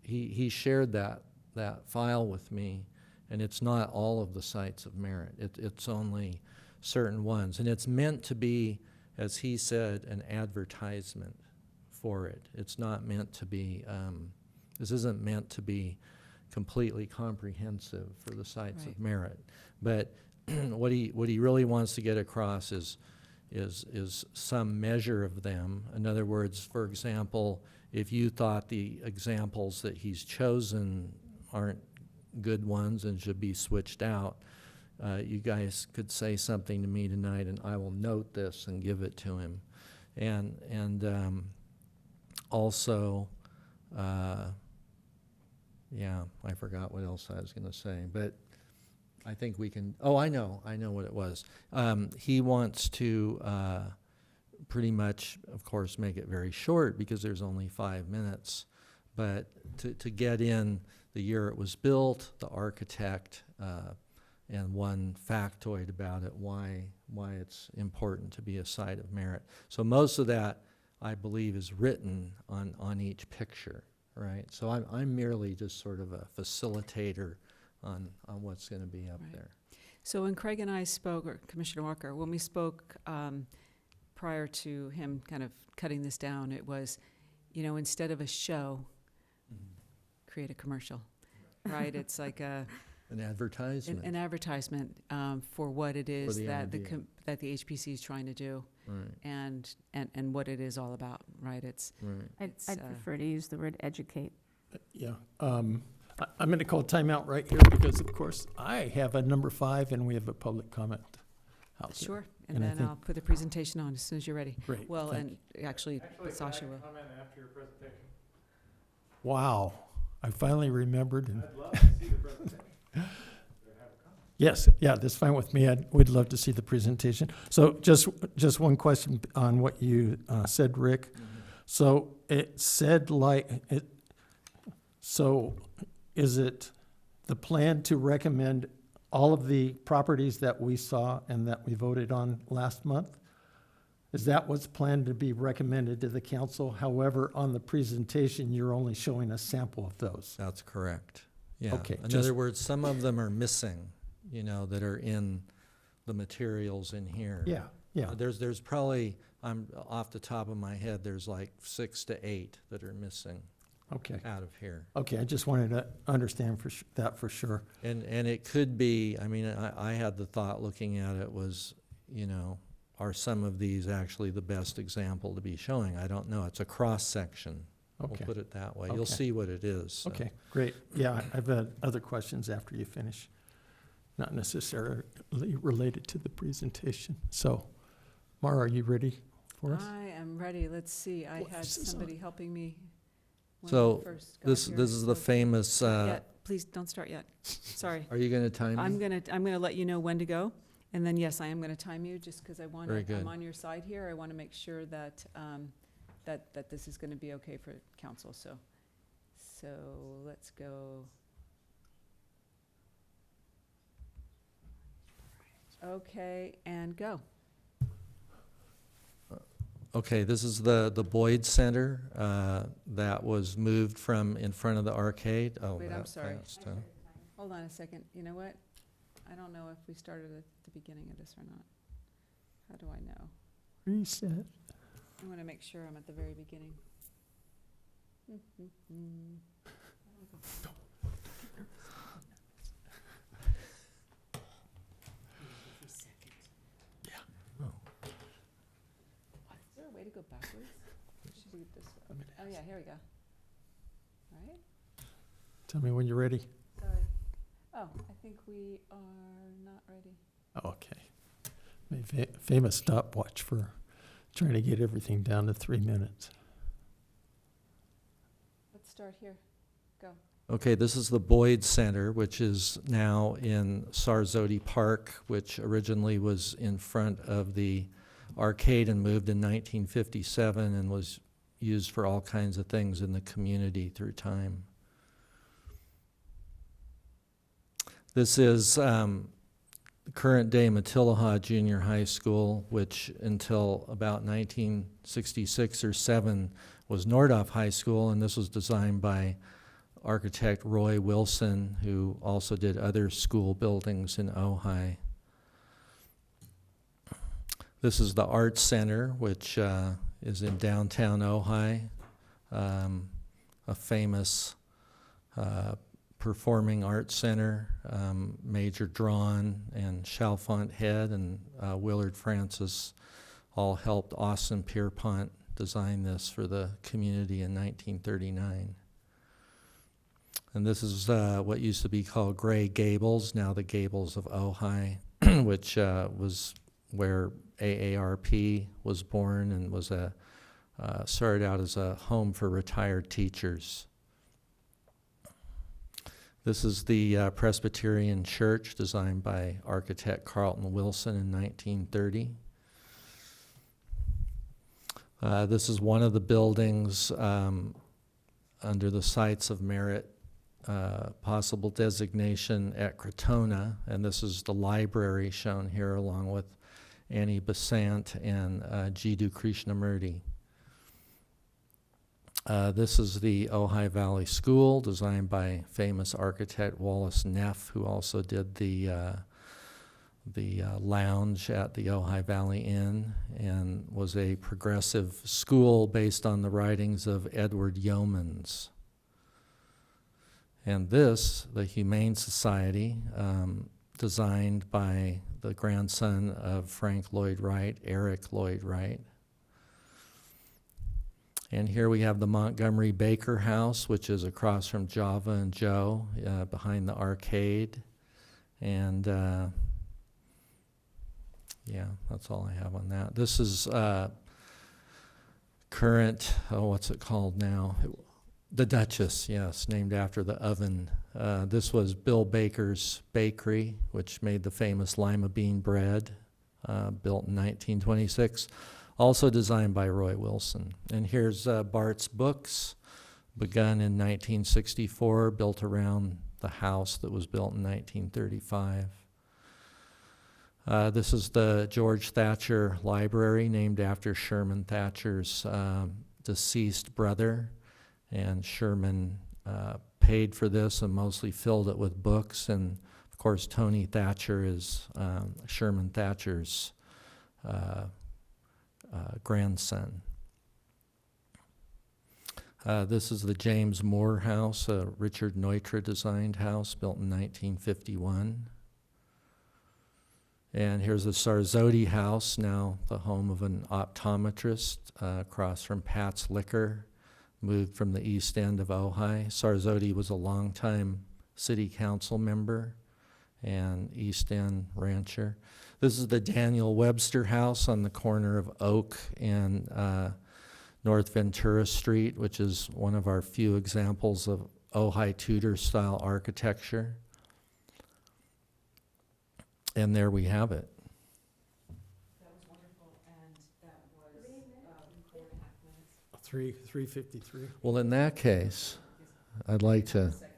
he shared that file with me, and it's not all of the sites of merit. It's only certain ones, and it's meant to be, as he said, an advertisement for it. It's not meant to be, this isn't meant to be completely comprehensive for the sites of Right. merit. But what he really wants to get across is some measure of them. In other words, for example, if you thought the examples that he's chosen aren't good ones and should be switched out, you guys could say something to me tonight, and I will note this and give it to him. And also, yeah, I forgot what else I was going to say, but I think we can. Oh, I know what it was. He wants to pretty much, of course, make it very short because there's only 5 minutes, but to get in the year it was built, the architect, and one factoid about it, why it's important to be a site of merit. So most of that, I believe, is written on each picture, right? So I'm merely just sort of a facilitator on what's going to be up Right. there. So when Craig and I spoke, or Commissioner Walker, when we spoke prior to him kind of cutting this down, it was, instead of a show, create a commercial, right? It's like An advertisement. an advertisement for what it is the that idea. that the HPC is trying to do, Right, and what it is all about, right? It's right. It's, I'd prefer to use the word educate. Yeah. I'm going to call timeout right here because, of course, I have a number 5 and we have a public comment out there. sure, and And I then think- I'll put the presentation on as soon as you're ready. Great. Well, thank and actually, Sasha will. comment after your presentation? you. Wow. I finally remembered. And I'd love to see the presentation. yes, yeah, that's fine with me. We'd love to see the presentation. So just one question on what you said, Rick. So it said so is it the plan to recommend all of the properties that we saw and that we voted on last month? Is that what's planned to be recommended to the council? However, on the presentation, you're only showing a sample of those. That's correct. Yeah. Okay, In just- other words, some of them are missing, that are in the materials in here. Yeah. There's probably, I'm off the top of my head, there's like 6 to 8 that are missing Okay. out of here. Okay, I just wanted to understand that for sure. And it could be, I had the thought looking at it was, are some of these actually the best example to be showing? I don't know. It's a cross-section. We'll Okay. put it that way. You'll Okay. see what it is. so. Okay, great. Yeah, I've had other questions after you finish, not necessarily related to the presentation. So, Mara, are you ready for us? I am ready. Let's see. I What had is this somebody helping me. when So, we first got This here, is the so- famous, Not yet. Please don't start yet. Sorry. are you going to time I'm me? gonna let you know when to go, and then, yes, I am gonna time you, just because Very good. I'm on your side here. I want to make sure that, that this is gonna be okay for council, so let's go. Okay, and go. Okay, this is the Boyd Center that was moved from in front of the arcade. Oh, Wait, I'm that sorry. fast, huh? Hold on a second. You know what? I don't know if we started at the beginning of this or not. How do I know? Reset. I want to make sure I'm at the very beginning. Is there a way to go backwards? Should we do it this way? Oh, yeah, here we go. All right, Tell me when you're ready. sorry. Oh, I think we are not ready. Okay. My famous stopwatch for trying to get everything down to 3 minutes. Let's start here. Go. Okay, this is the Boyd Center, which is now in Sarzodi Park, which originally was in front of the arcade and moved in 1957 and was used for all kinds of things in the community through time. This is current-day Matilaha Junior High School, which until about 1966 or 7 was Nordhoff High School, and this was designed by architect Roy Wilson, who also did other school buildings in Ojai. This is the Arts Center, which is in downtown Ojai, a famous performing arts center. Major Drawn and Chalfont Head and Willard Francis all helped Austin Pierpont design this for the community in 1939. And this is what used to be called Gray Gables, now the Gables of Ojai, which was where AARP was born and was started out as a home for retired teachers. This is the Presbyterian Church, designed by architect Carlton Wilson in 1930. This is one of the buildings under the Sites of Merit possible designation at Crotona, and this is the library shown here along with Annie Besant and Jiddu Krishnamurti. This is the Ojai Valley School, designed by famous architect Wallace Neff, who also did the lounge at the Ojai Valley Inn, and was a progressive school based on the writings of Edward Yeomans. And this, the Humane Society, designed by the grandson of Frank Lloyd Wright, Eric Lloyd Wright. And here we have the Montgomery Baker House, which is across from Java and Joe, behind the arcade. And yeah, that's all I have on that. This is current, what's it called now? The Duchess, yes, named after the oven. This was Bill Baker's bakery, which made the famous lima bean bread, built in 1926. Also designed by Roy Wilson. And here's Bart's Books, begun in 1964, built around the house that was built in 1935. This is the George Thatcher Library, named after Sherman Thatcher's deceased brother. And Sherman paid for this and mostly filled it with books. And of course, Tony Thatcher is Sherman Thatcher's grandson. This is the James Moore House, a Richard Neutra designed house built in 1951. And here's the Sarzodi House, now the home of an optometrist across from Pat's Liquor, moved from the east end of Ojai. Sarzodi was a longtime city council member and East End rancher. This is the Daniel Webster House on the corner of Oak and North Ventura Street, which is one of our few examples of Ojai Tudor-style architecture. And there we have it. That was wonderful, and that was 4.5 minutes. 3:53. Well, in that case, I'd like to... That's awesome.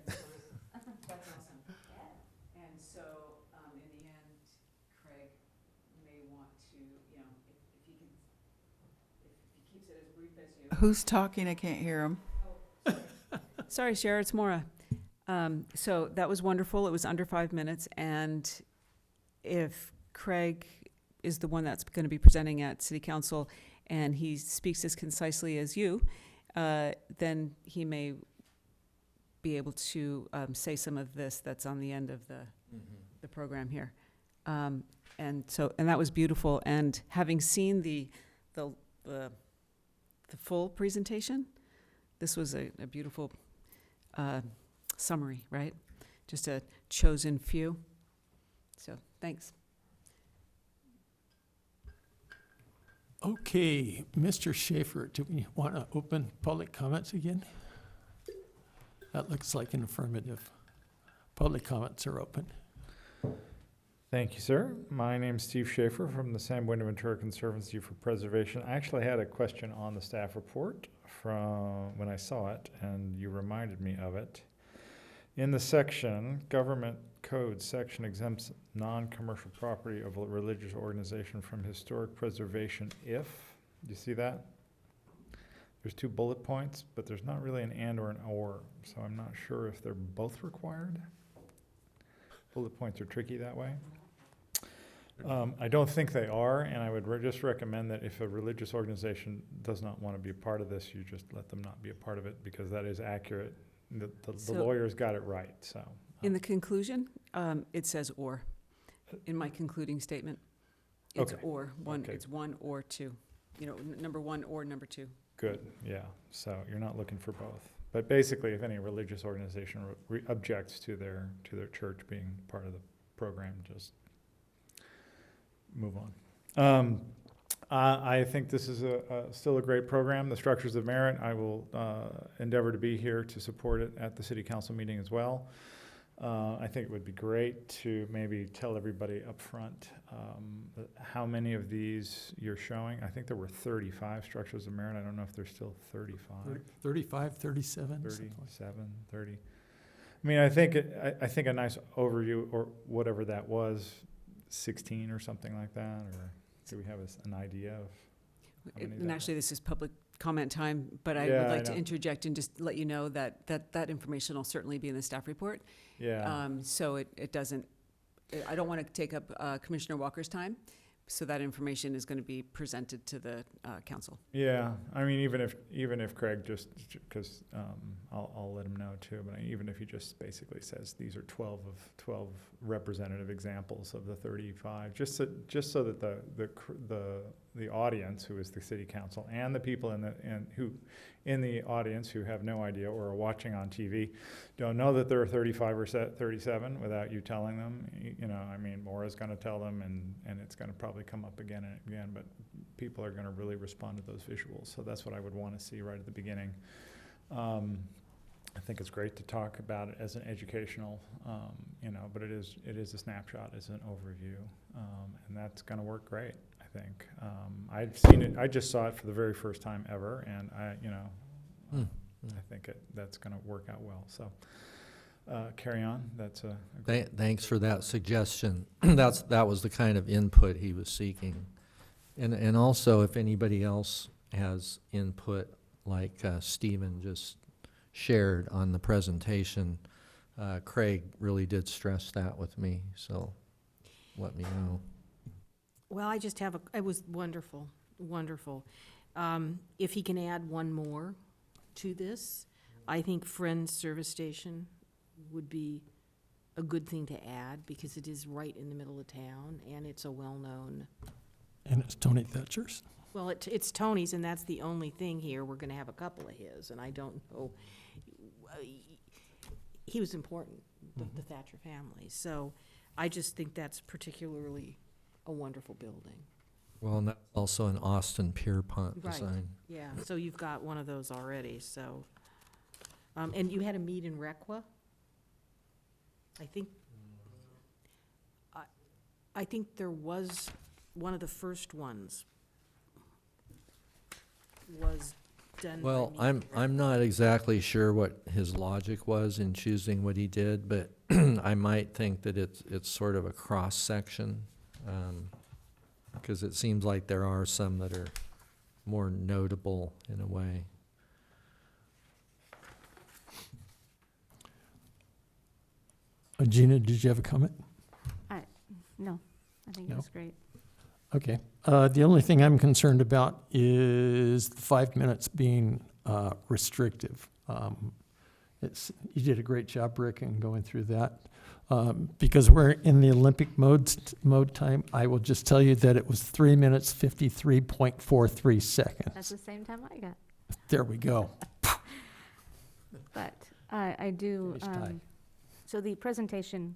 And so, in the end, Craig, Who's talking? I can't hear him. Sorry, Shara, it's Maura. So that was wonderful. It was under 5 minutes, and if Craig is the one that's going to be presenting at City Council, and he speaks as concisely as you, then he may be able to say some of this that's on the end of the program here. And that was beautiful. And having seen the full presentation, this was a beautiful summary, right? Just a chosen few. So thanks. Okay, Mr. Schaefer, do we want to open public comments again? That looks like an affirmative. Public comments are open. Thank you, sir. My name's Steve Schaefer from the San Buenaventura Conservancy for Preservation. I actually had a question on the staff report from when I saw it, and you reminded me of it. In the section, Government Code section exempts non-commercial property of a religious organization from historic preservation if, do you see that? There's 2 bullet points, but there's not really an and or an or, so I'm not sure if they're both required. Bullet points are tricky that way. I don't think they are, and I would just recommend that if a religious organization does not want to be a part of this, you just let them not be a part of it, because that is accurate. The So- lawyers got it right, so. In the conclusion, it says or. In my concluding statement, it's Okay. or. Okay. It's 1 or 2. You know, number 1 or number 2. Good, yeah, so you're not looking for both. But basically, if any religious organization objects to their church being part of the program, just move on. I think this is still a great program, the Structures of Merit. I will endeavor to be here to support it at the City Council meeting as well. I think it would be great to maybe tell everybody up front how many of these you're showing. I think there were 35 Structures of Merit. I don't know if there's still 35. 35, 37? something like 37, 30. I mean, I think a nice overview, or whatever that was, 16 or something like that, or do we have an idea of how many And that actually, this is public comment time, but I Yeah, would I like to know. interject and just let you know that information will certainly be in the staff report. Yeah, So it doesn't, I don't want to take up Commissioner Walker's time, so that information is going to be presented to the council. yeah. I mean, even if Craig just, because I'll let him know too, but even if he just basically says these are 12 representative examples of the 35, just so that the audience, who is the city council, and the people in the audience who have no idea or are watching on TV don't know that there are 35 or 37 without you telling them. You know, I mean, Maura's going to tell them, and it's going to probably come up again and again, but people are going to really respond to those visuals. So that's what I would want to see right at the beginning. I think it's great to talk about it as an educational, but it is a snapshot, as an overview, and that's going to work great. I think I've seen it. I just saw it for the very first time ever, and I think that's going to work out well. So carry on. That's a great. Thanks for that suggestion. That was the kind of input he was seeking. And also, if anybody else has input, like Stephen just shared on the presentation, Craig really did stress that with me, so let me know. Well, I just have it was wonderful, wonderful. If he can add one more to this, I think Friends Service Station would be a good thing to add, because it is right in the middle of town, and it's a well-known, And it's Tony Thatcher's. well, it's Tony's, and that's the only thing here. We're gonna have a couple of his, and I don't know. He was important, the Thatcher family, so I just think that's particularly a wonderful building. Well, and that's also an Austin Pierpont Right. design. Yeah, so you've got one of those already, so. And you had a meet in Requa? I think, I think there was, one of the first ones was done by Well, Meet in I'm not exactly sure what his logic was in choosing what he did, but I might think that it's sort of a cross-section, because it seems like there are some that are more notable in a way. Gina, did you have a comment? No, I think No? that's great. Okay. The only thing I'm concerned about is the 5 minutes being restrictive. You did a great job, Rick, in going through that. Because we're in the Olympic mode time, I will just tell you that it was 3 minutes, 53.43 That's seconds. the same time I got. There we go. But I do, Nice tie. so the presentation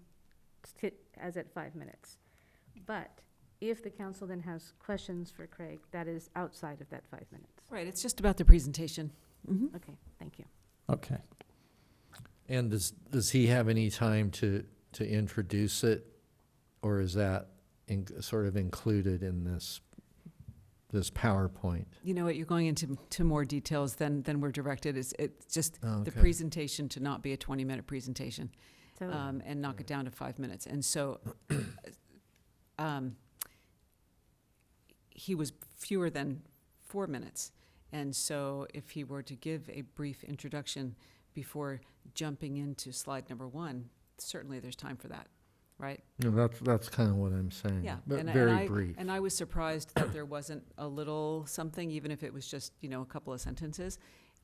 as at 5 minutes. But if the council then has questions for Craig, that is outside of that 5 minutes. Right, it's just about the presentation. Mhm. Okay, thank you. Okay. And does he have any time to introduce it, or is that sort of included in this PowerPoint? You know what, you're going into more details than we're directed. It's just the Okay. presentation to not be a 20-minute presentation, So, and knock it down to 5 minutes. And so he was fewer than 4 minutes. And so if he were to give a brief introduction before jumping into slide number 1, certainly there's time for that, right? No, that's kind of what I'm saying. Yeah, But and very I, brief. and I was surprised that there wasn't a little something, even if it was just, a couple of sentences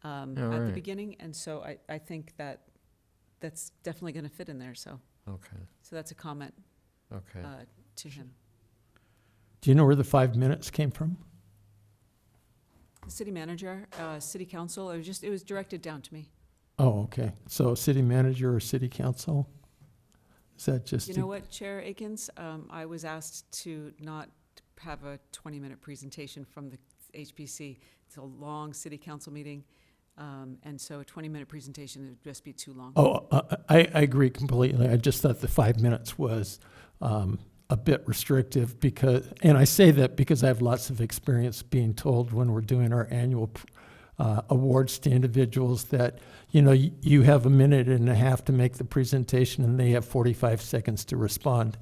at the right. beginning. And so I think that's definitely going to fit in there. So Okay. that's a comment Okay. to him. Do you know where the 5 minutes came from? The city manager, city council, it was directed down to me. Oh, okay. So city manager or city council? Is that just? You know what, Chair Akins? I was asked to not have a 20-minute presentation from the HPC. It's a long city council meeting, and so a 20-minute presentation would just be too long. Oh, I agree completely. I just thought the 5 minutes was a bit restrictive because, and I say that because I have lots of experience being told when we're doing our annual awards to individuals that, you have a minute and a half to make the presentation and they have 45 seconds to respond,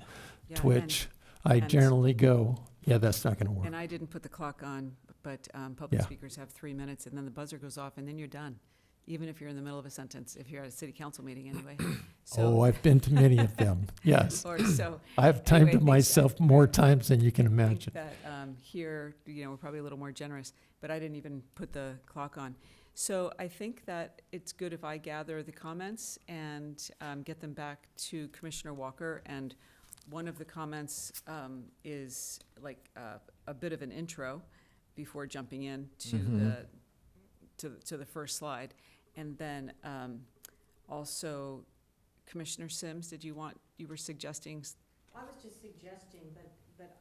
Yeah, to which I and- generally go, yeah, that's not going to work. And I didn't put the clock on, but public Yeah. speakers have 3 minutes, and then the buzzer goes off, and then you're done, even if you're in the middle of a sentence, if you're at a city council meeting anyway. Oh, So, I've been to many of them. Yes. or so. I've timed Anyway, to thanks. myself more times than you can I think imagine. that here, we're probably a little more generous, but I didn't even put the clock on. So I think that it's good if I gather the comments and get them back to Commissioner Walker. And one of the comments is like a bit of an intro before jumping in to Mhm. to the first slide. And then also, Commissioner Sims, you were suggesting I was just suggesting, but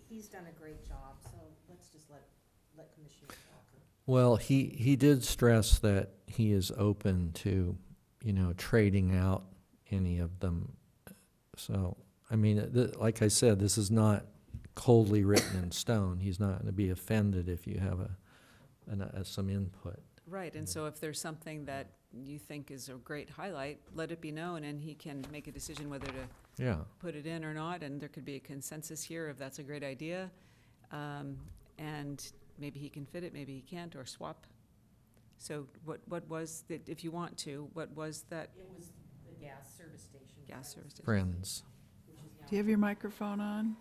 he's done a great job, so let's just let Commissioner Walker. Well, he did stress that he is open to, trading out any of them. So, I mean, like I said, this is not coldly written in stone. He's not going to be offended if you have some input. Right, and so if there's something that you think is a great highlight, let it be known, and he can make a decision whether to Yeah. put it in or not, and there could be a consensus here if that's a great idea. And maybe he can fit it, maybe he can't, or swap. So what was, if you want to, what was that It was the gas service station. gas service station? Friends. Do you have your microphone on?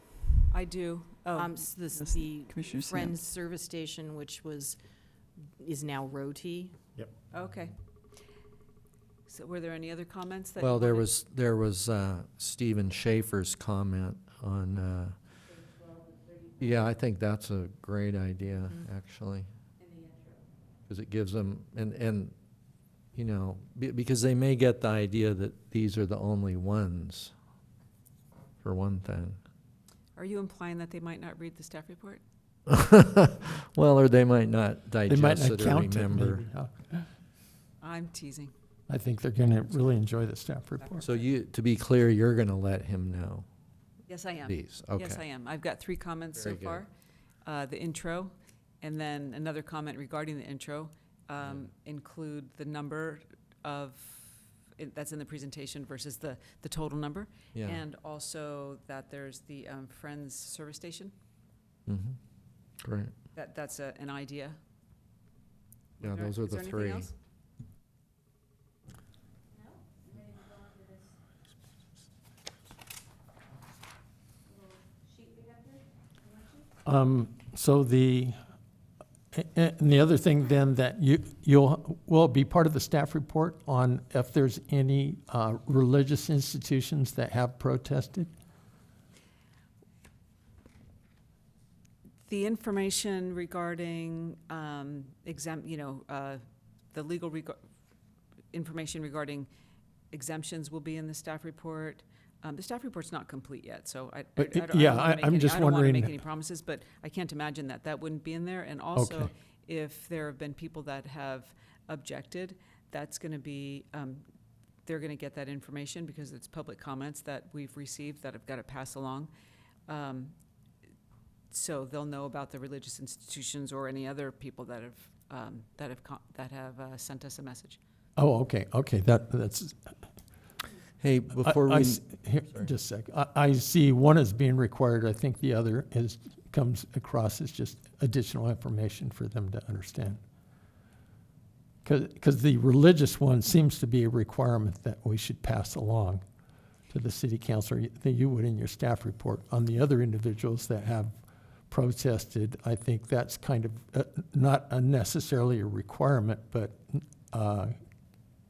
I do. Oh, The Commissioner Sims. Friends service station, which is now Roti. okay. So were there any other comments that? Well, you there wanted? was Stephen Schaefer's comment on, yeah, I think that's a great idea, Mhm. actually. Because it gives them, and because they may get the idea that these are the only ones, for one thing. Are you implying that they might not read the staff report? Well, or they might not They might digest not it or count it, remember. maybe. huh? I'm teasing. I think they're going to really enjoy the staff report. So to be clear, you're going to let him know Yes, I am. these, okay. Yes, I am. I've got 3 comments so Very good. far. The intro, and then another comment regarding the intro, include the number of, that's in the presentation versus the total number. Yeah. And also that there's the Friends Service Station. Mhm. Great. That's an idea. Yeah, Is those are the there anything three. else? So and the other thing then that will it be part of the staff report on if there's any religious institutions that have protested? The information regarding the legal information regarding exemptions will be in the staff report. The staff report's not complete yet, so I But, don't yeah, wanna make I'm any- just I don't want to make wondering- any promises, but I can't imagine that wouldn't be in there. And also, Okay. if there have been people that have objected, that's going to be, they're going to get that information because it's public comments that we've received that I've got to pass along. So they'll know about the religious institutions or any other people that have sent us a message. Oh, okay, that's. Hey, before we, Here, sorry. just a sec. I see one is being required. I think the other comes across as just additional information for them to understand. Because the religious one seems to be a requirement that we should pass along to the city council, that you would in your staff report. On the other individuals that have protested, I think that's kind of not necessarily a requirement, but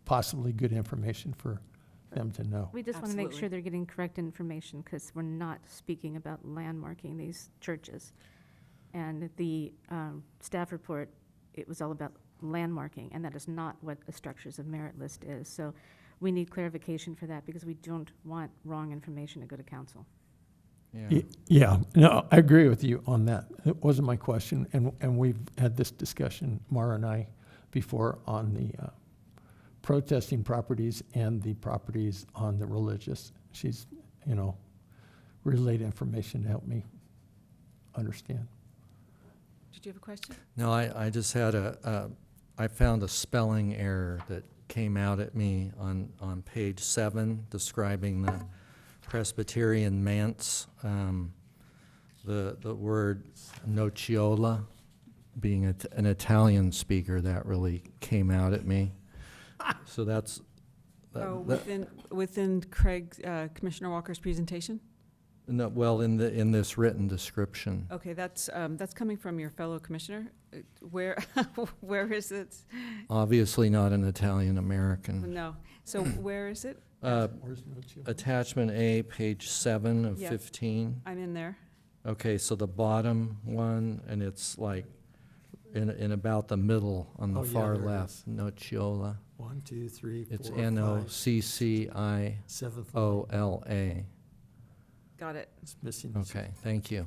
possibly good information for them to know. We just want to make Absolutely. sure they're getting correct information, because we're not speaking about landmarking these churches. And the staff report, it was all about landmarking, and that is not what a structures of merit list is. So we need clarification for that, because we don't want wrong information to go to council. yeah. Yeah, no, I agree with you on that. It wasn't my question, and we've had this discussion, Mara and I, before on the protesting properties and the properties on the religious. She's, relayed information to help me understand. Did you have a question? No, I just had I found a spelling error that came out at me on page 7, describing the Presbyterian manse. The word nocciola, being an Italian speaker, that really came out at me. So that's. Within Craig, Commissioner Walker's presentation? No, well, in this written description. Okay, that's coming from your fellow commissioner. Where, where is it? Obviously not an Italian American. No. So where is it? Where's no chill? Attachment A, page 7 of Yeah. 15. I'm in there. Okay, so the bottom one, and it's like in about the middle on the Oh, yeah, far there it left, is. Nocciola. 1, 2, 3, 4, It's 5, Nocciola. 7th. Got it. It's missing. the Okay, thank you.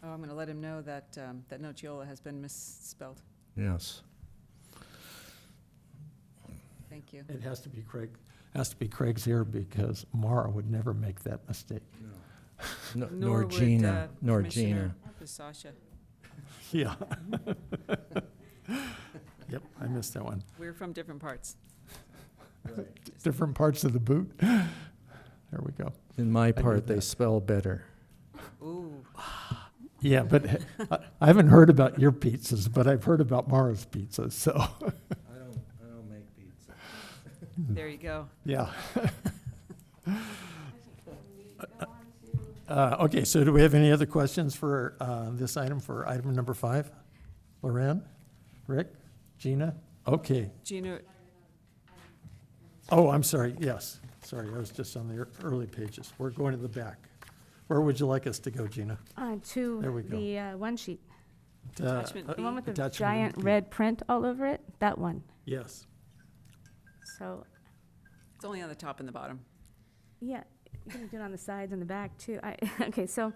Oh, I'm going to let him know that, that Nocciola has been misspelled. Yes. Thank you. It has to be Craig. Has to be Craig's here because Mara would never make that mistake. Nor would, Norgina, Norgina. Commissioner Sasha. Yeah. Yep, I missed that one. We're from different parts. Different parts of the boot. There we go. In my knew part, they that. spell better. Ooh. Yeah, but I haven't heard about your pizzas, but I've heard about Mara's pizzas, so, I don't make pizza. There you go. yeah. Okay, so do we have any other questions for this item, for item number 5? Loren, Rick, Gina? Okay. Gina, Oh, I'm sorry, yes. Sorry, I was just on the early pages. We're going to the back. Where would you like us to go, Gina? To There we go. the one sheet, Attachment the one with the Attachment giant B. red print all over it, that one. Yes. So, it's only on the top and the bottom. yeah, you can do it on the sides and the back too. Okay, so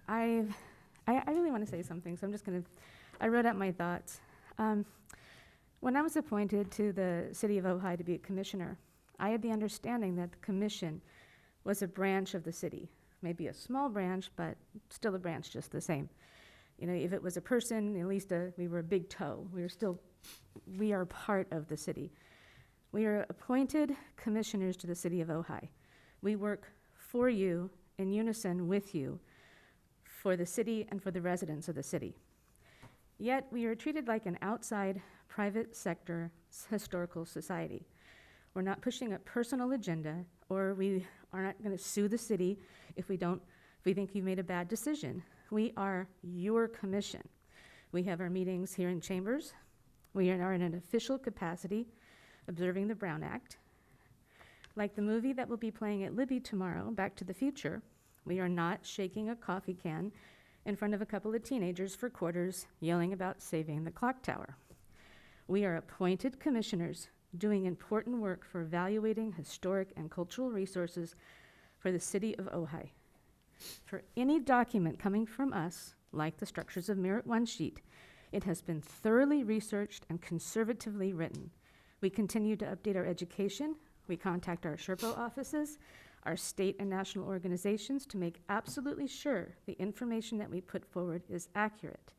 I really want to say something, so I'm just going to, I wrote out my thoughts. When I was appointed to the city of Ojai to be a commissioner, I had the understanding that the commission was a branch of the city, maybe a small branch, but still a branch just the same. If it was a person, at least we were a big toe. We are part of the city. We are appointed commissioners to the city of Ojai. We work for you, in unison with you, for the city and for the residents of the city. Yet we are treated like an outside private sector historical society. We're not pushing a personal agenda, or we are not going to sue the city if we think you've made a bad decision. We are your commission. We have our meetings here in chambers. We are in an official capacity observing the Brown Act. Like the movie that will be playing at Libby tomorrow, Back to the Future, we are not shaking a coffee can in front of a couple of teenagers for quarters yelling about saving the clock tower. We are appointed commissioners doing important work for evaluating historic and cultural resources for the city of Ojai. For any document coming from us, like the Structures of Merit 1 sheet, it has been thoroughly researched and conservatively written. We continue to update our education. We contact our Sherpa offices, our state and national organizations to make absolutely sure the information that we put forward is accurate.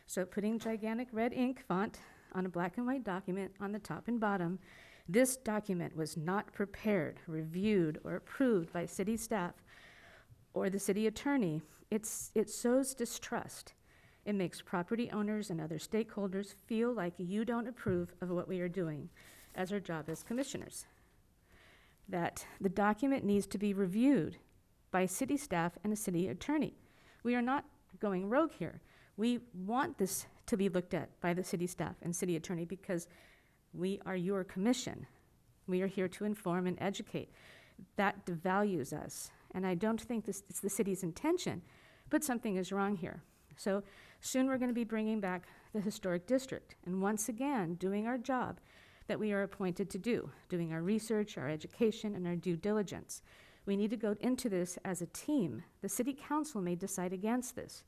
So putting gigantic red ink font on a black and white document on the top and bottom, this document was not prepared, reviewed, or approved by city staff or the city attorney. It sows distrust. It makes property owners and other stakeholders feel like you don't approve of what we are doing as our job as commissioners. That the document needs to be reviewed by city staff and a city attorney. We are not going rogue here. We want this to be looked at by the city staff and city attorney because we are your commission. We are here to inform and educate. That devalues us. And I don't think it's the city's intention, but something is wrong here. So soon we're going to be bringing back the historic district and once again doing our job that we are appointed to do, doing our research, our education, and our due diligence. We need to go into this as a team. The city council may decide against this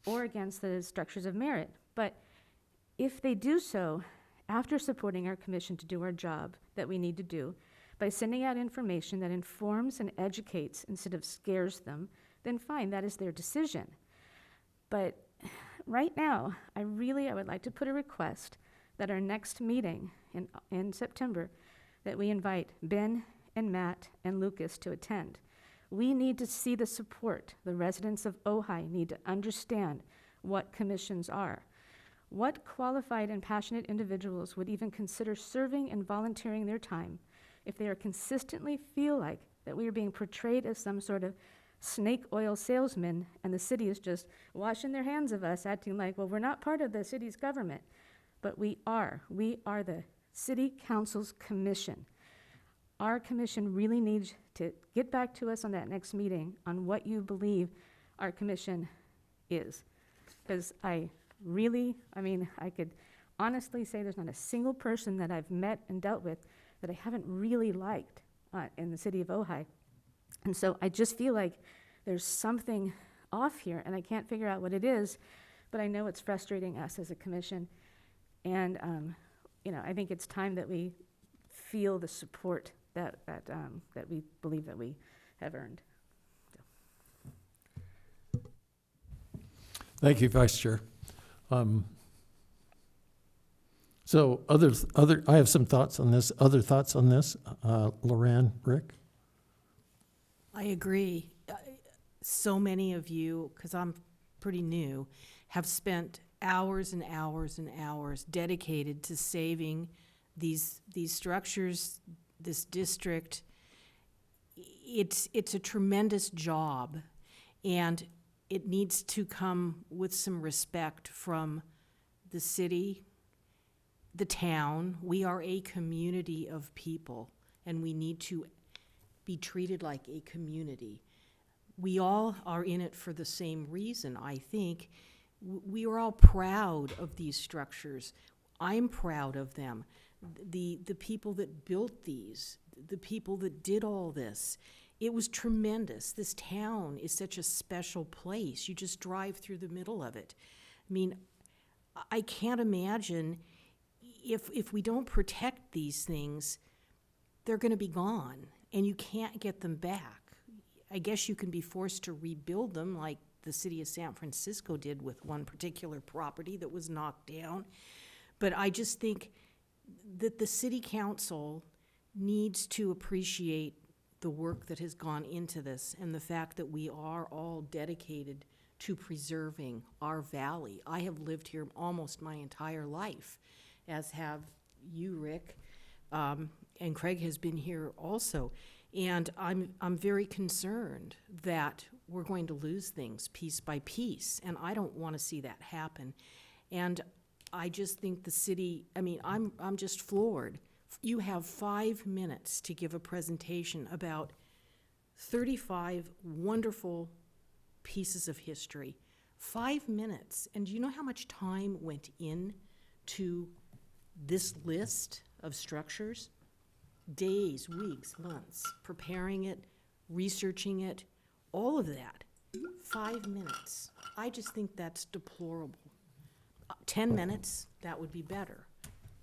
or against the structures of merit, but if they do so after supporting our commission to do our job that we need to do, by sending out information that informs and educates instead of scares them, then fine, that is their decision. But right now, I would like to put a request that our next meeting in September, that we invite Ben and Matt and Lucas to attend. We need to see the support. The residents of Ojai need to understand what commissions are. What qualified and passionate individuals would even consider serving and volunteering their time if they are consistently feel like that we are being portrayed as some sort of snake oil salesman and the city is just washing their hands of us, acting like, well, we're not part of the city's government. But we are. We are the city council's commission. Our commission really needs to get back to us on that next meeting on what you believe our commission is. Because I could honestly say there's not a single person that I've met and dealt with that I haven't really liked in the city of Ojai. And so I just feel like there's something off here, and I can't figure out what it is, but I know it's frustrating us as a commission. And I think it's time that we feel the support that we believe that we have earned. Thank you, Vice Chair. So I have some thoughts on this. Other thoughts on this? Loran, Rick? I agree. So many of you, because I'm pretty new, have spent hours and hours and hours dedicated to saving these structures, this district. It's a tremendous job, and it needs to come with some respect from the city, the town. We are a community of people, and we need to be treated like a community. We all are in it for the same reason, I think. We are all proud of these structures. I'm proud of them. The people that built these, the people that did all this, it was tremendous. This town is such a special place. You just drive through the middle of it. I mean, I can't imagine if we don't protect these things, they're going to be gone, and you can't get them back. I guess you can be forced to rebuild them like the city of San Francisco did with one particular property that was knocked down. But I just think that the city council needs to appreciate the work that has gone into this and the fact that we are all dedicated to preserving our valley. I have lived here almost my entire life, as have you, Rick, and Craig has been here also. And I'm very concerned that we're going to lose things piece by piece, and I don't want to see that happen. And I just think the city, I mean, I'm just floored. You have 5 minutes to give a presentation about 35 wonderful pieces of history. 5 minutes. And do you know how much time went in to this list of structures? Days, weeks, months, preparing it, researching it, all of that. 5 minutes. I just think that's deplorable. 10 minutes, that would be better.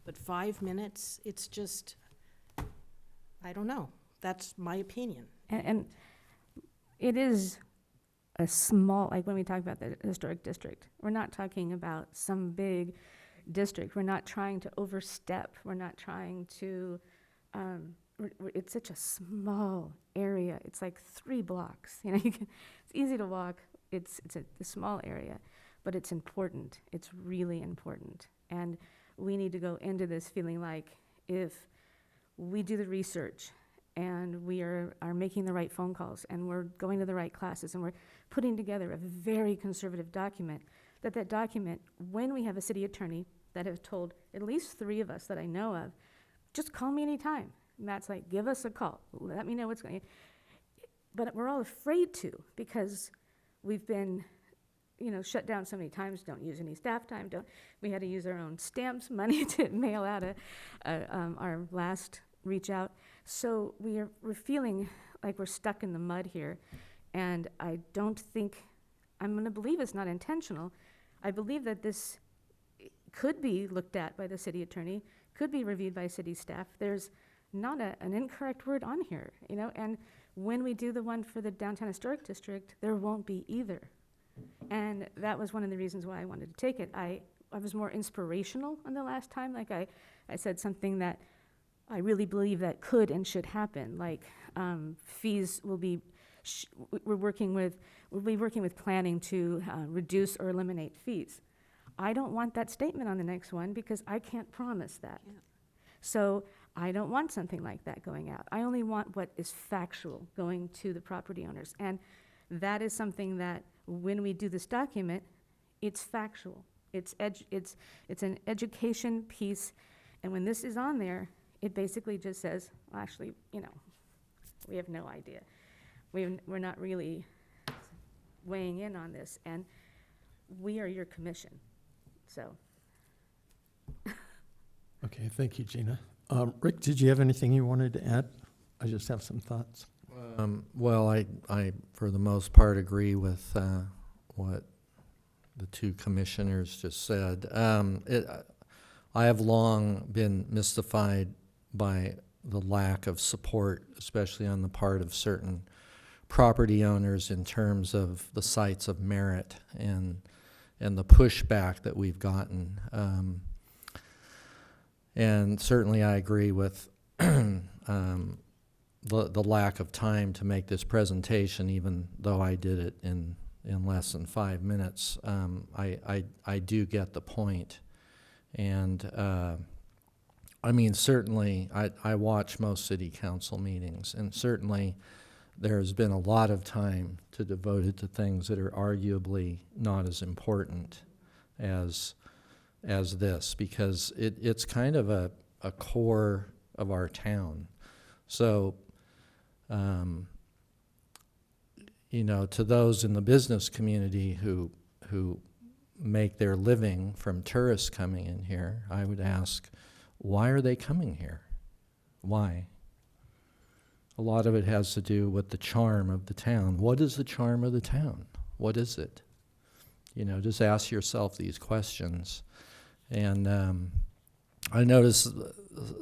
But 5 minutes, it's just, I don't know. That's my opinion. And it is a small, like when we talk about the historic district, we're not talking about some big district. We're not trying to overstep. We're not trying to, it's such a small area. It's like 3 blocks. You know, it's easy to walk. It's a small area, but it's important. It's really important. And we need to go into this feeling like if we do the research and we are making the right phone calls and we're going to the right classes and we're putting together a very conservative document, that document, when we have a city attorney that has told at least 3 of us that I know of, just call me anytime. And that's like, give us a call. Let me know what's going on. But we're all afraid to because we've been, shut down so many times, don't use any staff time, we had to use our own stamps, money to mail out our last reach out. So we're feeling like we're stuck in the mud here. And I don't think, I'm going to believe it's not intentional. I believe that this could be looked at by the city attorney, could be reviewed by city staff. There's not an incorrect word on here, and when we do the one for the downtown historic district, there won't be either. And that was one of the reasons why I wanted to take it. I was more inspirational on the last time. Like I said something that I really believe that could and should happen. Like fees will be, we'll be working with planning to reduce or eliminate fees. I don't want that statement on the next one because I can't promise that. Yeah. So I don't want something like that going out. I only want what is factual going to the property owners. And that is something that when we do this document, it's factual. It's an education piece. And when this is on there, it basically just says, well, actually, we have no idea. We're not really weighing in on this. And we are your commission. So. Okay, thank you, Gina. Rick, did you have anything you wanted to add? I just have some thoughts. Well, I for the most part agree with what the 2 commissioners just said. I have long been mystified by the lack of support, especially on the part of certain property owners in terms of the sites of merit and the pushback that we've gotten. And certainly I agree with the lack of time to make this presentation, even though I did it in less than 5 minutes. I do get the point. And I mean, certainly I watch most city council meetings, and certainly there's been a lot of time to devote it to things that are arguably not as important as this, because it's kind of a core of our town. So, to those in the business community who make their living from tourists coming in here, I would ask, why are they coming here? Why? A lot of it has to do with the charm of the town. What is the charm of the town? What is it? Just ask yourself these questions. And I notice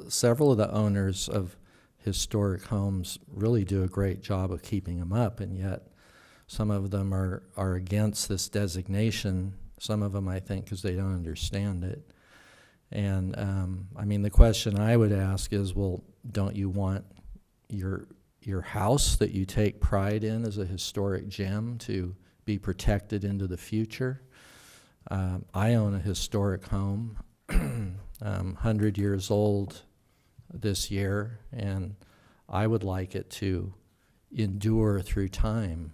several of the owners of historic homes really do a great job of keeping them up, and yet some of them are against this designation. Some of them, I think, because they don't understand it. And I mean, the question I would ask is, well, don't you want your house that you take pride in as a historic gem to be protected into the future. I own a historic home, 100 years old this year, and I would like it to endure through time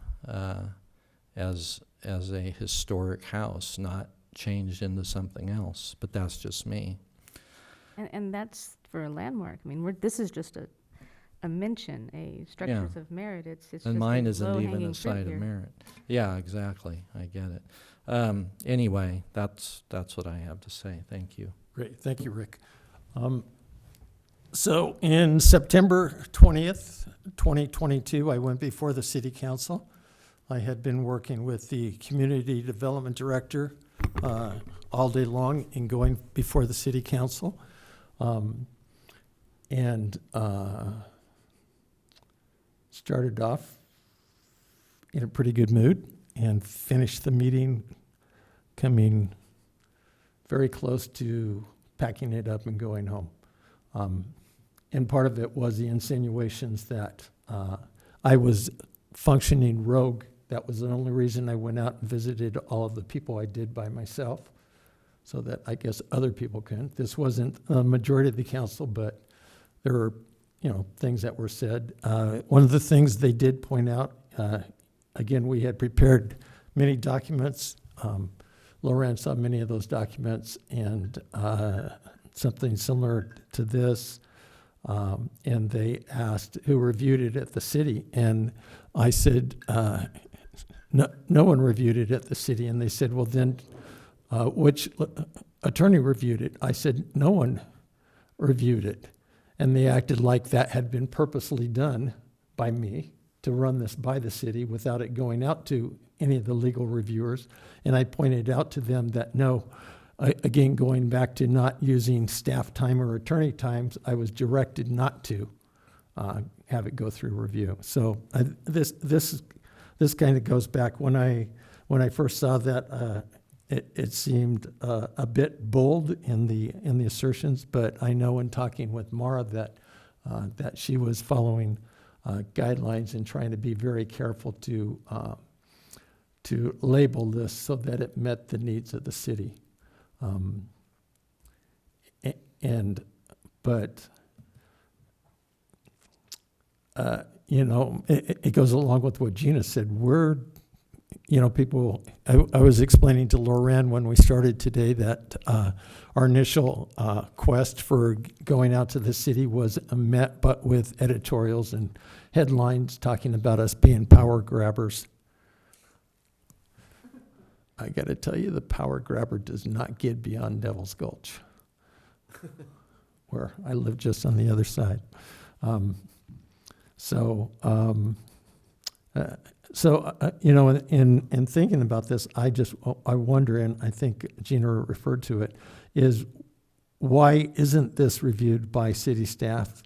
as a historic house, not changed into something else. But that's just me. And that's for a landmark. I mean, this is just a mention, a structures of merit. It's just And mine a isn't even low-hanging a fruit site of here. merit. Yeah, exactly. I get it. Anyway, that's what I have to say. Thank you. Great, thank you, Rick. So in September 20th, 2022, I went before the city council. I had been working with the community development director all day long in going before the city council. And started off in a pretty good mood and finished the meeting coming very close to packing it up and going home. And part of it was the insinuations that I was functioning rogue. That was the only reason I went out and visited all of the people I did by myself, so that I guess other people couldn't. This wasn't a majority of the council, but there were, things that were said. One of the things they did point out, again, we had prepared many documents. Loran saw many of those documents, and something similar to this. And they asked who reviewed it at the city, and I said, no one reviewed it at the city. And they said, well, then which attorney reviewed it? I said, no one reviewed it. And they acted like that had been purposely done by me to run this by the city without it going out to any of the legal reviewers. And I pointed out to them that no, again, going back to not using staff time or attorney times, I was directed not to have it go through review. So this kind of goes back when I first saw that. It seemed a bit bold in the assertions, but I know in talking with Mara that she was following guidelines and trying to be very careful to label this so that it met the needs of the city. It goes along with what Gina said. People, I was explaining to Loran when we started today that our initial quest for going out to the city was met, but with editorials and headlines talking about us being power grabbers. I got to tell you, the power grabber does not get beyond Devil's Gulch, where I live just on the other side. In thinking about this, I wonder, and I think Gina referred to it, is why isn't this reviewed by city staff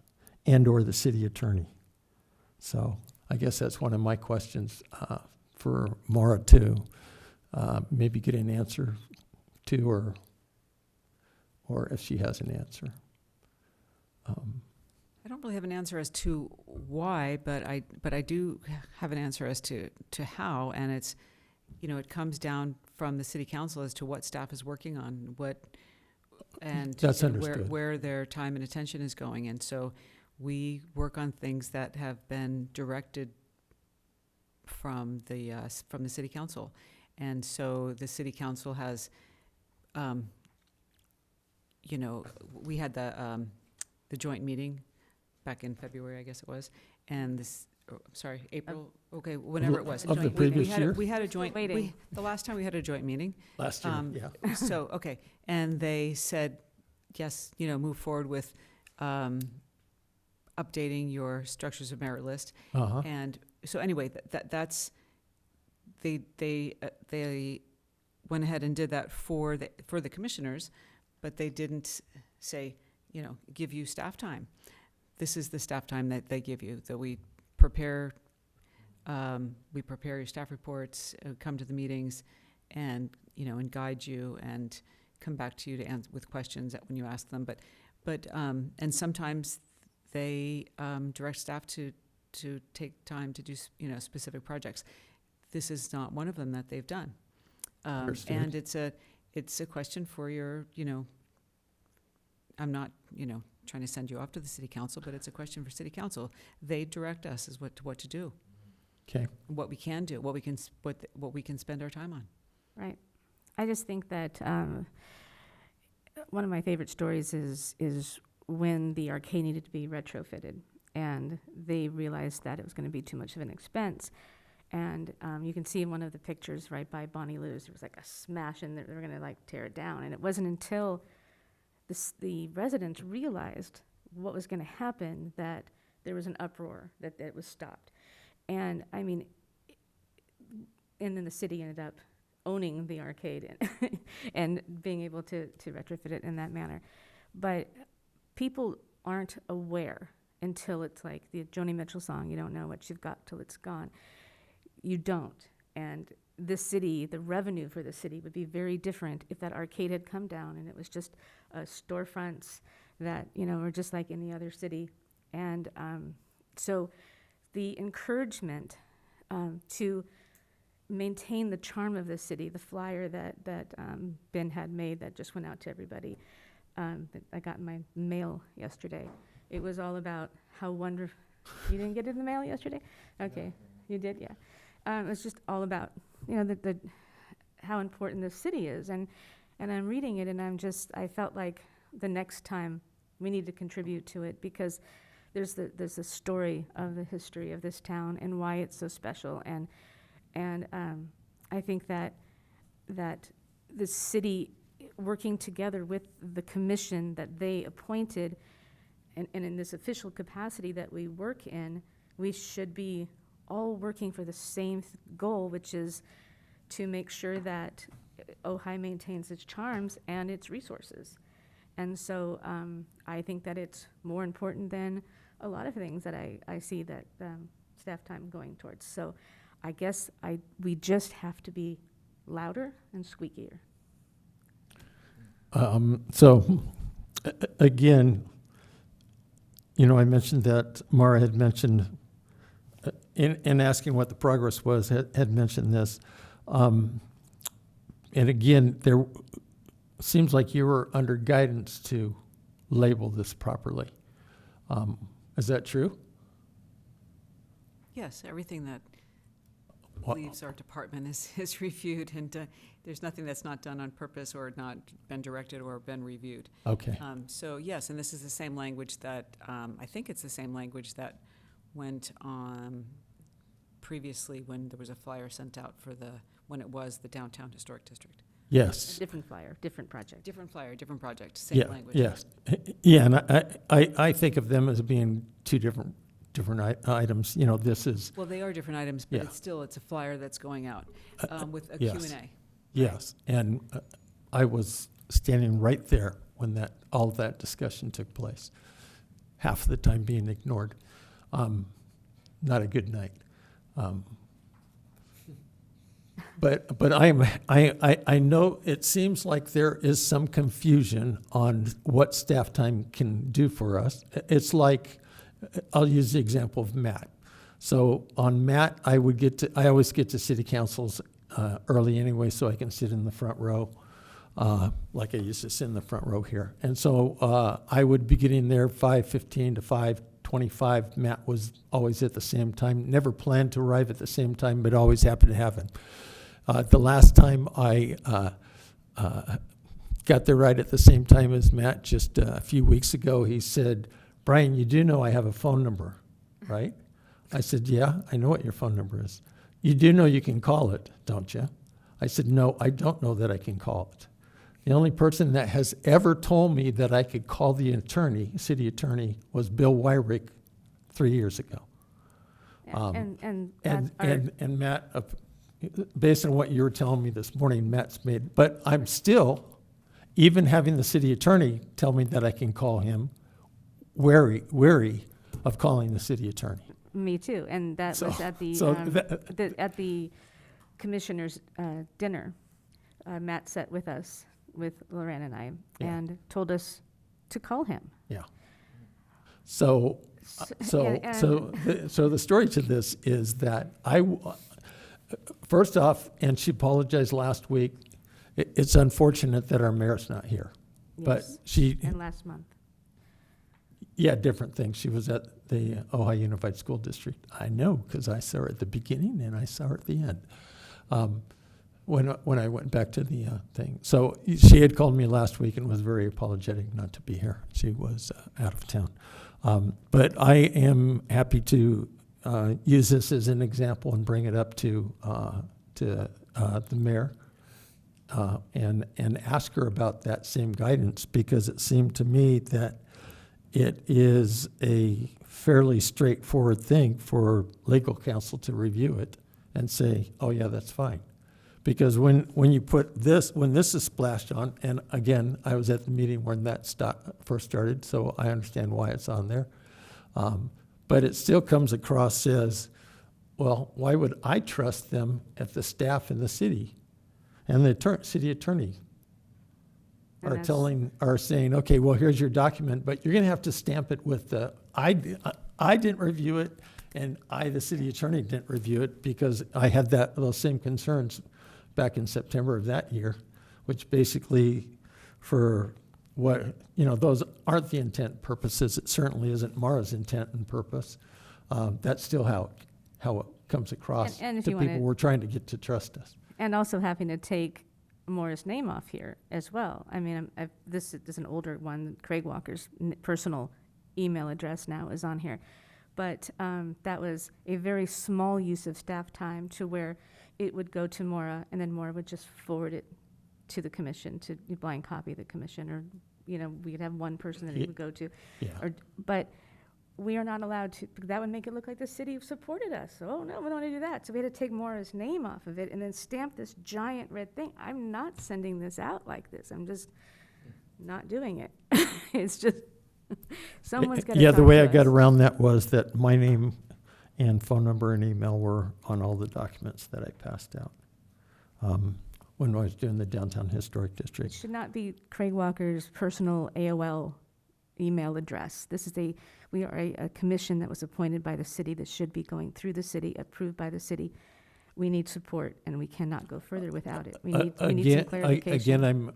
and or the city attorney? So I guess that's one of my questions for Maura too. Maybe get an answer to, or if she has an answer. I don't really have an answer as to why, but I do have an answer as to how, and it's, it comes down from the city council as to what staff is working on, That's understood. where their time and attention is going, and so we work on things that have been directed from the city council, and so the city council has, we had the joint meeting back in February, I guess it was, and April, okay, whenever it was. Of the previous year? We had a joint, Waiting. the last time we had a joint meeting. Last year, yeah. So, okay, and they said, yes, move forward with updating your structures of merit list. Uh-huh. And so anyway, that's, they went ahead and did that for the commissioners, but they didn't say, give you staff time. This is the staff time that they give you, that we prepare your staff reports, come to the meetings, and and guide you and come back to you to answer with questions when you ask them. But and sometimes they direct staff to take time to do specific projects. this is not one of them that they've done. Understood. And it's a question for your, I'm not, trying to send you off to the city council, but it's a question for city council. They direct us as what to do, Okay. what we can do, what we can spend our time on. Right. I just think that one of my favorite stories is when the arcade needed to be retrofitted, and they realized that it was going to be too much of an expense. And you can see in one of the pictures right by Bonnie Lou's, there was like a smash, and they were going to like tear it down. And it wasn't until the residents realized what was going to happen that there was an uproar, that it was stopped. And I mean, and then the city ended up owning the arcade and being able to retrofit it in that manner. But people aren't aware until it's like the Joni Mitchell song, you don't know what you've got till it's gone. You don't. And the city, the revenue for the city would be very different if that arcade had come down and it was just storefronts that, were just like any other city. And so the encouragement to maintain the charm of the city, the flyer that Ben had made that just went out to everybody, that I got in my mail yesterday. It was all about how wonderful. You didn't get it in the mail yesterday? Okay, you did, yeah. It was just all about, the how important this city is, and I'm reading it, and I felt like the next time we need to contribute to it, because there's the story of the history of this town and why it's so special, and I think that the city working together with the commission that they appointed, and in this official capacity that we work in, we should be all working for the same goal, which is to make sure that Ojai maintains its charms and its resources. And so I think that it's more important than a lot of things that I see that staff time going towards. So I guess we just have to be louder and squeakier. Again, I mentioned that Mara had mentioned, in asking what the progress was, had mentioned this. And again, there seems like you were under guidance to label this properly. Is that true? Yes, everything that Wha- leaves our department is reviewed, and there's nothing that's not done on purpose or not been directed or been reviewed. Okay. So yes, and this is the same language that, I think it's the same language that went on previously when there was a flyer sent out when it was the Downtown Historic District. Yes. Different flyer, different project. Different flyer, different project, same Yeah. language. Yes. Yeah, and I think of them as being two different items. This is, Well, they are different items, but Yeah. it's a flyer that's going out with a yes. Q&A. yes. And I was standing right there when all that discussion took place. Half of the time being ignored. Not a good night. But I know it seems like there is some confusion on what staff time can do for us. It's like, I'll use the example of Matt. So on Matt, I always get to city councils early anyway, so I can sit in the front row, like I used to sit in the front row here. And so I would be getting there 5:15 to 5:25. Matt was always at the same time. Never planned to arrive at the same time, but always happened to happen. The last time I got there right at the same time as Matt, just a few weeks ago, he said, "Brian, you do know I have a phone number, right?" I said, "Yeah, I know what your phone number is." "You do know you can call it, don't you?" I said, "No, I don't know that I can call it." The only person that has ever told me that I could call the city attorney, was Bill Wyrick 3 years ago. Yeah, And our- Matt, based on what you were telling me this morning, Matt's made, but I'm still, even having the city attorney tell me that I can call him, wary of calling the city attorney. Me too, and that So- was at so that- at the commissioners' dinner. Matt sat with us, with Lorraine and I, Yeah. and told us to call him. Yeah. So Yeah, and- the story to this is that first off, and she apologized last week, it's unfortunate that our mayor's not here. But Yes, she, and last month. yeah, different things. She was at the Ojai Unified School District. I know, because I saw her at the beginning and I saw her at the end. When I went back to the thing. So she had called me last week and was very apologetic not to be here. She was out of town. But I am happy to use this as an example and bring it up to the mayor and ask her about that same guidance, because it seemed to me that it is a fairly straightforward thing for legal counsel to review it and say, oh yeah, that's fine. Because when you put this, when this is splashed on, and again, I was at the meeting when that first started, so I understand why it's on there. But it still comes across as, well, why would I trust them if the staff in the city and the city attorney And are that's- are saying, okay, well, here's your document, but you're gonna have to stamp it with the, I didn't review it, and the city attorney didn't review it, because I had those same concerns back in September of that year, which basically for what, those aren't the intent purposes. It certainly isn't Mara's intent and purpose. That's still how it comes across And if to you people wanna- we're trying to get to trust us. And also having to take Maura's name off here as well. I mean, this is an older one. Craig Walker's personal email address now is on here. But that was a very small use of staff time to where it would go to Maura, and then Maura would just forward it to the commission, to blind copy the commission, or, we could have one person that it would go to. Yeah. But we are not allowed to, that would make it look like the city supported us. Oh, no, we don't want to do that. So we had to take Maura's name off of it and then stamp this giant red thing. I'm not sending this out like this. I'm just not doing it. It's just, someone's got to Yeah, the way I us. got around that was that my name and phone number and email were on all the documents that I passed out when I was doing the Downtown Historic It District. should not be Craig Walker's personal AOL email address. We are a commission that was appointed by the city that should be going through the city, approved by the city. We need support, and we cannot go further without it. We need some clarification. Again,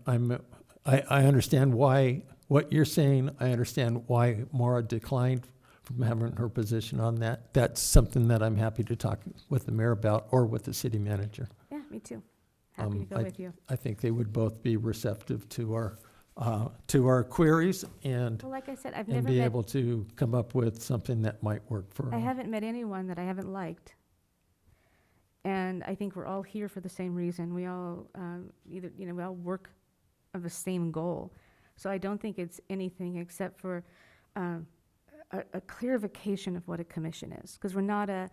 I understand what you're saying. I understand why Maura declined from having her position on that. That's something that I'm happy to talk with the mayor about, or with the city manager. Yeah, me too. Happy to go with you. I think they would both be receptive to our queries and Well, like I said, I've never be met, able to come up with something that might work for. I haven't met anyone that I haven't liked. And I think we're all here for the same reason. We all we all work of the same goal. So I don't think it's anything except for a clarification of what a commission is. Because we're not a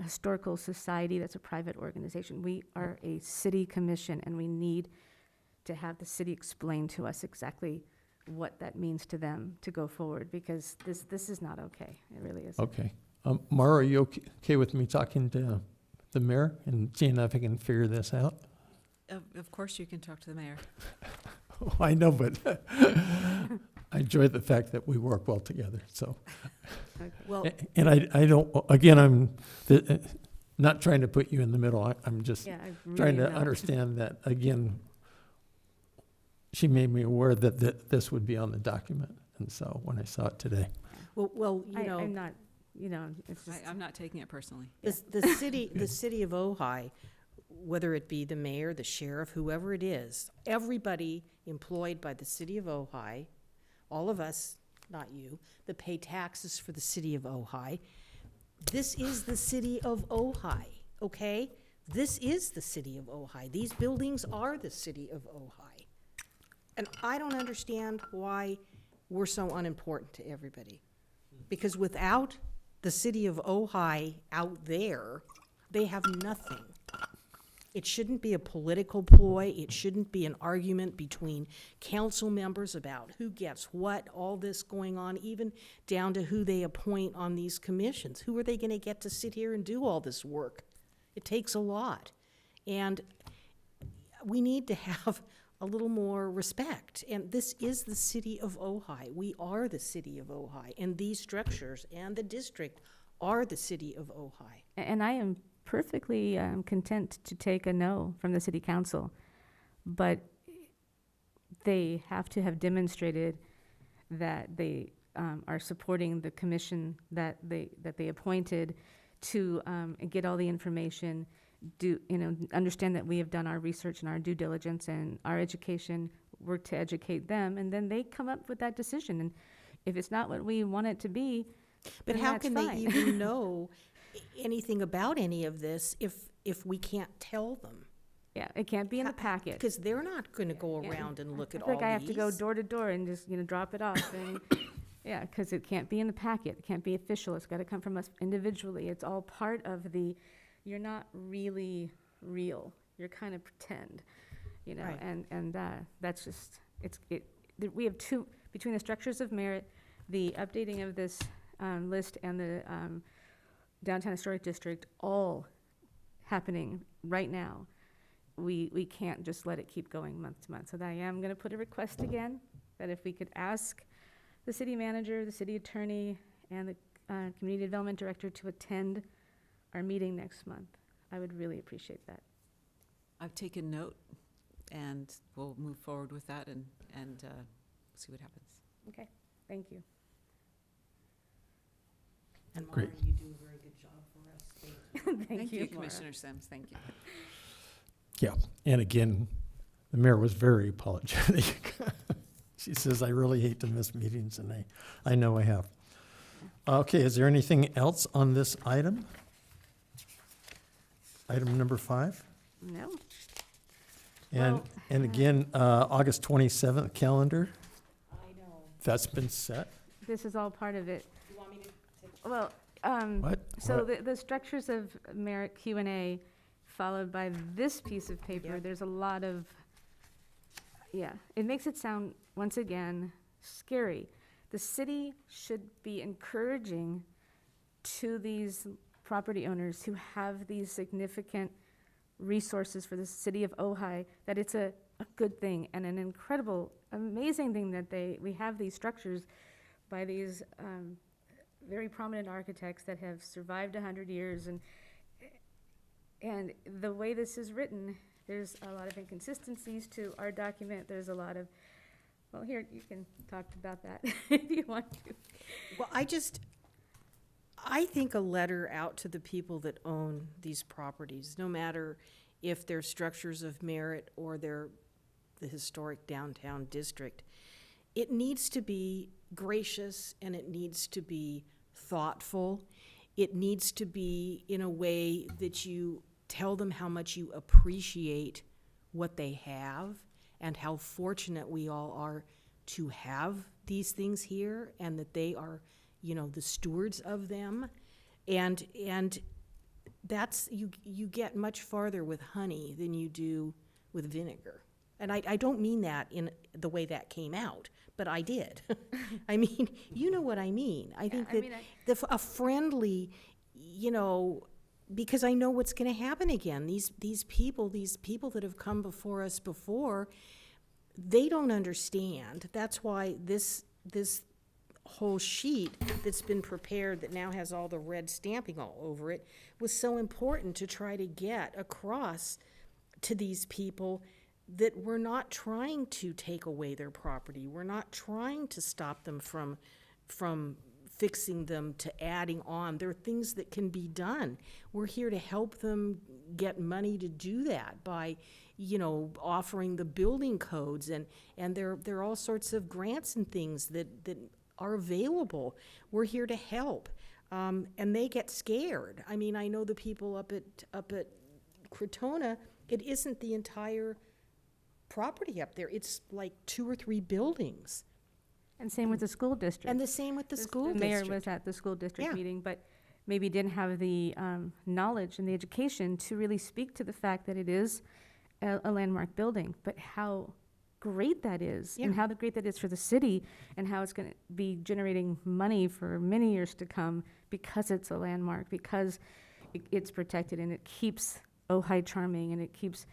historical society that's a private organization. We are a city commission, and we need to have the city explain to us exactly what that means to them to go forward, because this is not okay. It really isn't. Okay. Mara, are you okay with me talking to the mayor and seeing if I can figure this out? Of course you can talk to the mayor. I know, but I enjoy the fact that we work well together, so. Well, And I don't, again, I'm not trying to put you in the middle. I'm just Yeah, I really trying to am not. understand that, again, she made me aware that this would be on the document, and so when I saw it today. well, I'm not, it's just. I'm not taking it personally. the city of Ojai, whether it be the mayor, the sheriff, whoever it is, everybody employed by the city of Ojai, all of us, not you, that pay taxes for the city of Ojai. This is the city of Ojai, okay? This is the city of Ojai. These buildings are the city of Ojai. And I don't understand why we're so unimportant to everybody. Because without the city of Ojai out there, they have nothing. It shouldn't be a political ploy. It shouldn't be an argument between council members about who gets what, all this going on, even down to who they appoint on these commissions. Who are they going to get to sit here and do all this work? It takes a lot. And we need to have a little more respect. And this is the city of Ojai. We are the city of Ojai. And these structures and the district are the city of Ojai. And I am perfectly content to take a no from the city council, but they have to have demonstrated that they are supporting the commission that they appointed to get all the information, understand that we have done our research and our due diligence and our education, work to educate them, and then they come up with that decision. And if it's not what we want it to be, But then how that's can fine. they even know anything about any of this if we can't tell them? Yeah, it can't be in the packet. Because they're not going to go Yeah. around and look I at feel all like I have to go these. door to door and just, drop it off. And yeah, because it can't be in the packet. It can't be official. It's got to come from us individually. It's all part of you're not really real. You're kind of pretend, Right. and that's just, we have two, between the structures of merit, the updating of this list and the downtown historic district, all happening right now. We can't just let it keep going month to month. So I am going to put a request again, that if we could ask the city manager, the city attorney, and the community development director to attend our meeting next month. I would really appreciate that. I've taken note, and we'll move forward with that and see what happens. Okay, thank you. And Great. Mara, you do a very good job for us. Thank you, Maura. Commissioner Sims, thank you. Yeah, and again, the mayor was very apologetic. She says, I really hate to miss meetings, and I know I have. Okay, is there anything else on this item? Item number 5? No? And, Well, and again, August 27th calendar, I know. that's been set. This is all part of it. You want me to? Well, What? so What? the structures of merit Q&A, followed by this piece of paper, Yep. there's a lot of, it makes it sound, once again, scary. The city should be encouraging to these property owners who have these significant resources for the city of Ojai, that it's a good thing and an incredible, amazing thing that we have these structures by these very prominent architects that have survived 100 years. And the way this is written, there's a lot of inconsistencies to our document. There's a lot of, well, here, you can talk about that if you want to. Well, I think a letter out to the people that own these properties, no matter if they're structures of merit or they're the historic downtown district, it needs to be gracious and it needs to be thoughtful. It needs to be in a way that you tell them how much you appreciate what they have and how fortunate we all are to have these things here and that they are, the stewards of them. And that's, you get much farther with honey than you do with vinegar. And I don't mean that in the way that came out, but I did. I mean, you know what I mean. I think that a friendly, because I know what's going to happen again. These people that have come before us before, they don't understand. That's why this whole sheet that's been prepared that now has all the red stamping all over it was so important to try to get across to these people that we're not trying to take away their property. We're not trying to stop them from fixing them to adding on. There are things that can be done. We're here to help them get money to do that by, offering the building codes and there are all sorts of grants and things that are available. We're here to help. And they get scared. I mean, I know the people up at Crotona, it isn't the entire property up there. It's like 2 or 3 buildings. And same with the school district. And the same with the school The mayor district. was at the school district Yeah. meeting, but maybe didn't have the knowledge and the education to really speak to the fact that it is a landmark building, but how great that is, and Yeah. how great that is for the city, and how it's going to be generating money for many years to come because it's a landmark, because it's protected, and it keeps Ojai charming, and it keeps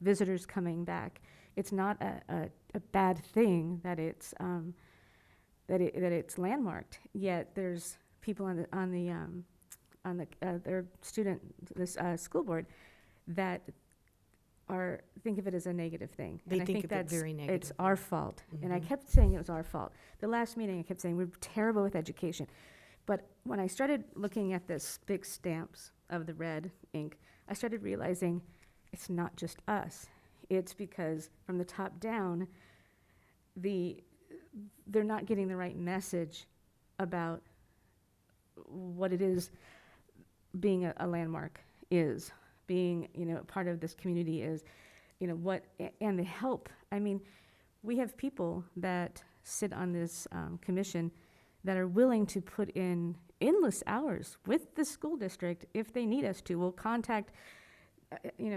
visitors coming back. It's not a bad thing that it's that it's landmarked. Yet there's people on on their student, this school board, that think of it as a negative thing. They And I think of it that's very It's negatively. our fault. And I Mhm. kept saying it was our fault. The last meeting, I kept saying, we're terrible with education. But when I started looking at this big stamps of the red ink, I started realizing it's not just us. It's because from the top down, they're not getting the right message about what it is being a landmark is, being, part of this community is, and the help. I mean, we have people that sit on this commission that are willing to put in endless hours with the school district if they need us to. We'll contact,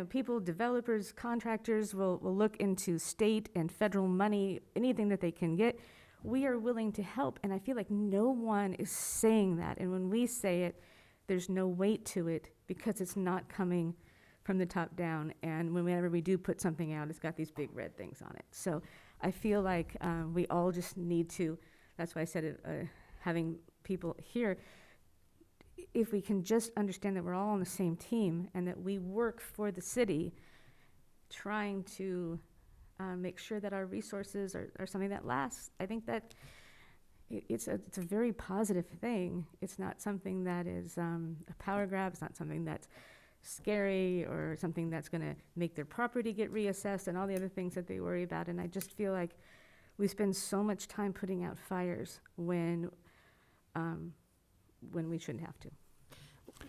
people, developers, contractors, will look into state and federal money, anything that they can get. We are willing to help, and I feel like no one is saying that. And when we say it, there's no weight to it because it's not coming from the top down. And whenever we do put something out, it's got these big red things on it. So I feel like we all just need to, that's why I said it, having people here, if we can just understand that we're all on the same team and that we work for the city, trying to make sure that our resources are something that lasts. I think that it's a very positive thing. It's not something that is a power grab. It's not something that's scary or something that's going to make their property get reassessed and all the other things that they worry about. And I just feel like we spend so much time putting out fires when we shouldn't have to.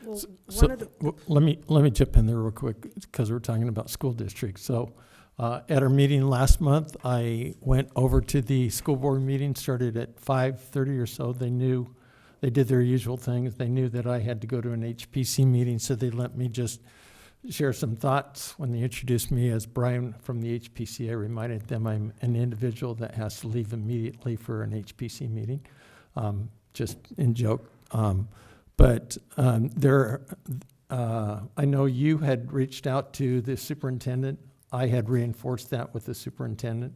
Well, So, one of the, let me jump in there real quick, because we're talking about school districts. So, at our meeting last month, I went over to the school board meeting, started at 5:30 or so. They did their usual things. They knew that I had to go to an HPC meeting, so they let me just share some thoughts. When they introduced me as Brian from the HPC, I reminded them I'm an individual that has to leave immediately for an HPC meeting, just in joke. But I know you had reached out to the superintendent. I had reinforced that with the superintendent.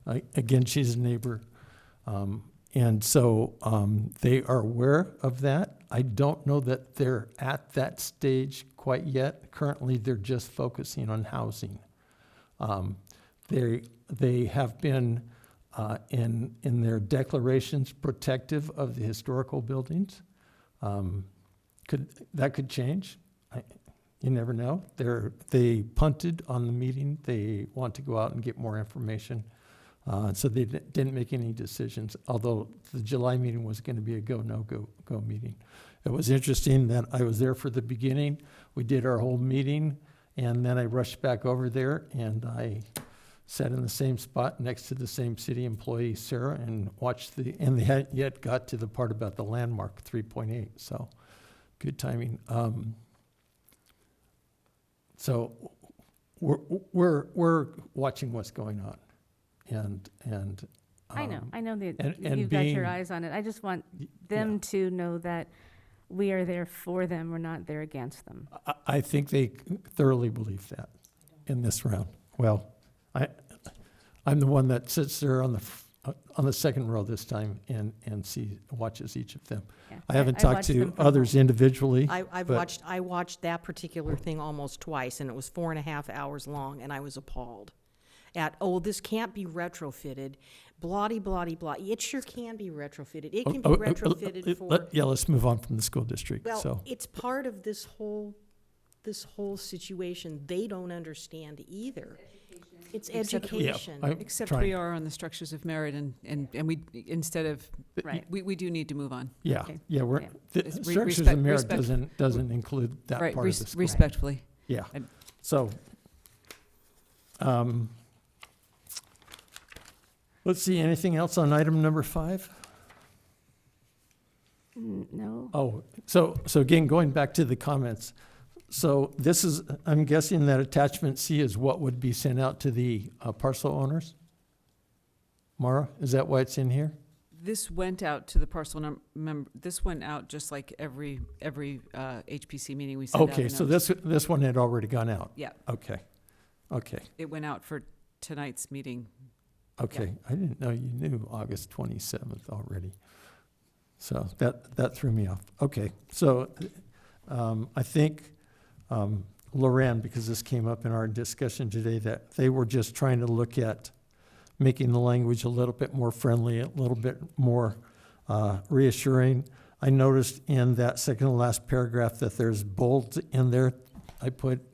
Again, she's a neighbor. And so they are aware of that. I don't know that they're at that stage quite yet. Currently, they're just focusing on housing. They have been, in their declarations, protective of the historical buildings. That could change. You never know. They punted on the meeting. They want to go out and get more information. So they didn't make any decisions, although the July meeting was going to be a go, no-go meeting. It was interesting that I was there for the beginning. We did our whole meeting, and then I rushed back over there, and I sat in the same spot next to the same city employee, Sarah, and watched and they hadn't yet got to the part about the landmark 3.8, so good timing. So we're watching what's going on. And I know that and you've got your being- eyes on it. I just want them to know that we are there for them. We're not there against them. I think they thoroughly believe that in this round. Well, I'm the one that sits there on the second row this time and watches each of them. Yeah. I haven't I talked watched to them from others home. individually. I but- watched that particular thing almost twice, and it was 4.5 hours long, and I was appalled at, this can't be retrofitted, blah-de, blah-de, blah. It sure can be retrofitted. It can be retrofitted for, Yeah, let's move on from the school district, well, so. it's part of this whole situation. They don't understand either. It's Except- education. I'm Except trying. we are on the structures of merit, and we, instead of, Right. we do need to move on. Yeah, Okay. yeah, Yeah. the It's structures respect- of merit respect- doesn't include that Right, part of the school. respectfully. Yeah, And- so, let's see, anything else on item number 5? No? Oh, so again, going back to the comments, so this is, I'm guessing that attachment C is what would be sent out to the parcel owners? Mara, is that why it's in here? This went out to the parcel this went out just like every HPC meeting we sent out. Okay, a so notice. this one had already gone out? Yeah, Okay, it went out for tonight's meeting. okay. I didn't know you knew August 27th already. So that threw me off. Okay, so I think Loren, because this came up in our discussion today, that they were just trying to look at making the language a little bit more friendly, a little bit more reassuring. I noticed in that second to last paragraph that there's bolds in there.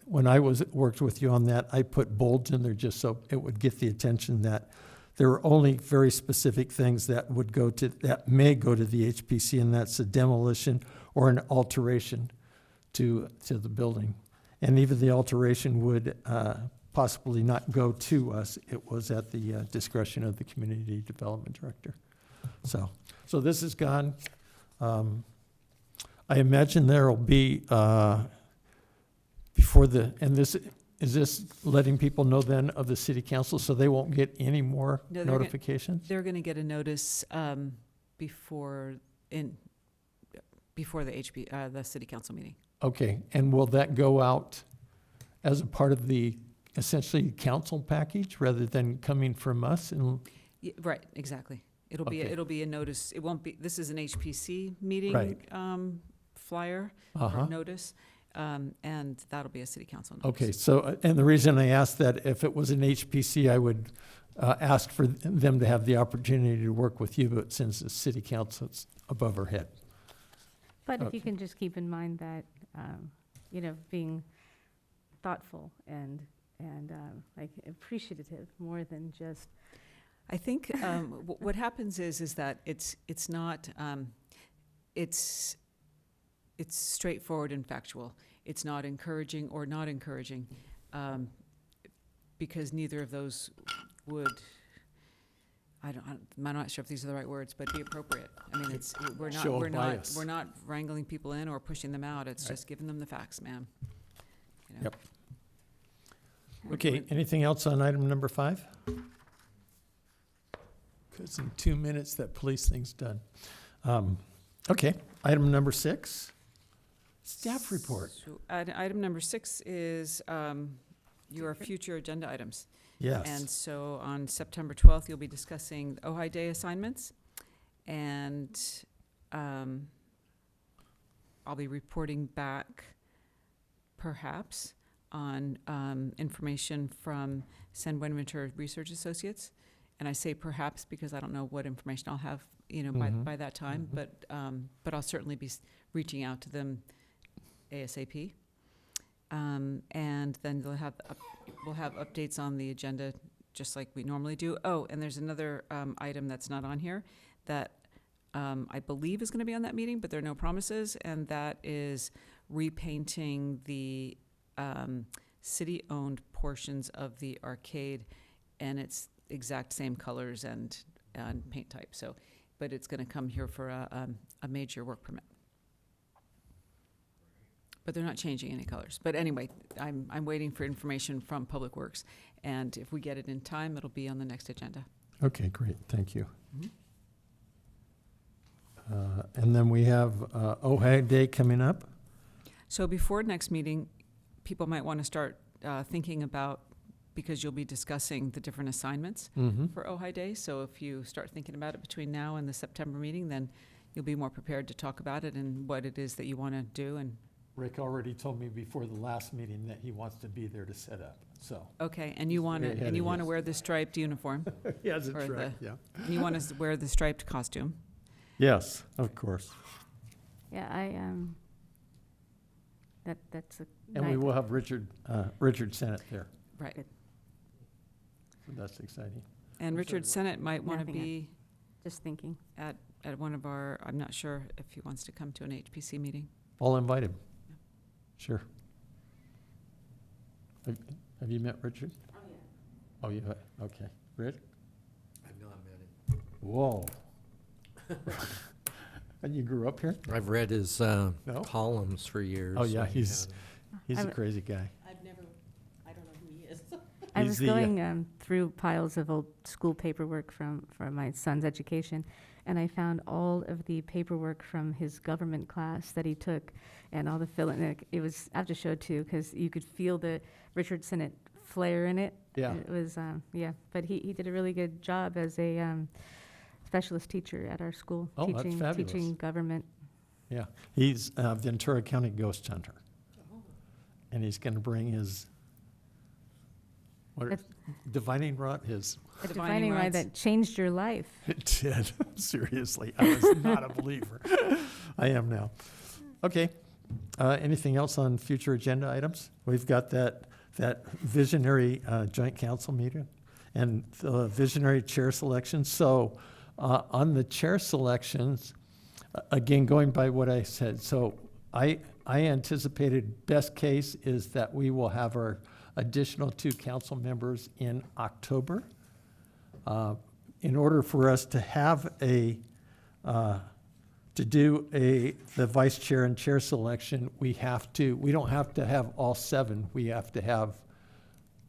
When I worked with you on that, I put bolds in there just so it would get the attention that there are only very specific things that may go to the HPC, and that's a demolition or an alteration to the building. And even the alteration would possibly not go to us. It was at the discretion of the community development director. So this is gone. I imagine there'll be is this letting people know then of the city council so they won't get any more No, they're gonna- notifications? They're going to get a notice before the the city council meeting. Okay, and will that go out as a part of the essentially council package rather than coming from us? And Right, exactly. It'll Okay. be a notice. It won't be, this is an HPC meeting Right. flyer Uh-huh. or notice, and that'll be a city council notice. Okay, so, and the reason I asked that, if it was an HPC, I would ask for them to have the opportunity to work with you, but since the city council's above our head. But if Okay. you can just keep in mind that, being thoughtful and like appreciative more than just, I think what happens is that it's not, it's straightforward and factual. It's not encouraging or not encouraging, because neither of those would, I'm not sure if these are the right words, but be appropriate. I mean, Show a bias. we're not wrangling people in or pushing them out. It's Right. just giving them the facts, ma'am. You know? Yep. Okay, anything else on item number 5? Because in 2 minutes, that police thing's done. Okay, item number 6, staff report. So, item number 6 is your future agenda items. Yes. And so on September 12th, you'll be discussing Ojai Day assignments. And I'll be reporting back, perhaps, on information from San Buenaventura Research Associates. And I say perhaps because I don't know what information I'll have, Mhm. by that time. But I'll certainly be reaching out to them ASAP. And then we'll have updates on the agenda, just like we normally do. Oh, and there's another item that's not on here that I believe is going to be on that meeting, but there are no promises, and that is repainting the city-owned portions of the arcade, and it's exact same colors and paint type. So, but it's going to come here for a major work permit. But they're not changing any colors. But anyway, I'm waiting for information from Public Works, and if we get it in time, it'll be on the next agenda. Okay, great, thank you. And then we have Ojai Day coming up. So before next meeting, people might want to start thinking about, because you'll be discussing the different assignments Mm-hmm. for Ojai Day. So if you start thinking about it between now and the September meeting, then you'll be more prepared to talk about it and what it is that you want to do. And Rick already told me before the last meeting that he wants to be there to set up, so. okay, and you want Very ahead to of his. wear the striped uniform, He has Or the- yeah. and you want to wear the striped costume. Yes, of course. yeah, that's a And we night. will have Richard Sennett there, Right. so that's exciting. And Richard Sennett might want to Nothing be Just thinking. at one of our, I'm not sure if he wants to come to an HPC meeting. I'll invite him. Sure. Have you met Richard? Oh, yeah. Oh, you have, okay. Rick? I've not met him. Whoa. And you grew up here? I've read his No? columns for years. Oh, yeah, so he's a I've- crazy guy. I've never, I don't know who he is. I He's was the, going through piles of old school paperwork for my son's education, and I found all of the paperwork from his government class that he took, and all the filling. It was, I have to show it to you, because you could feel the Richard Sennett flair in it. Yeah. It was, but he did a really good job as a specialist teacher at our school, Oh, that's fabulous. teaching government Yeah, he's a Ventura County ghost hunter. And he's gonna bring his, what, That's- divining rod, his, A Divining divining rod rods. that changed your life. it did, seriously, I was not a believer. I am now. Okay, anything else on future agenda items? We've got that visionary joint council meeting and the visionary chair selection. So on the chair selections, again, going by what I said, so I anticipated best case is that we will have our additional 2 council members in October. In order for us to have the vice chair and chair selection, we don't have to have all 7. We have to have,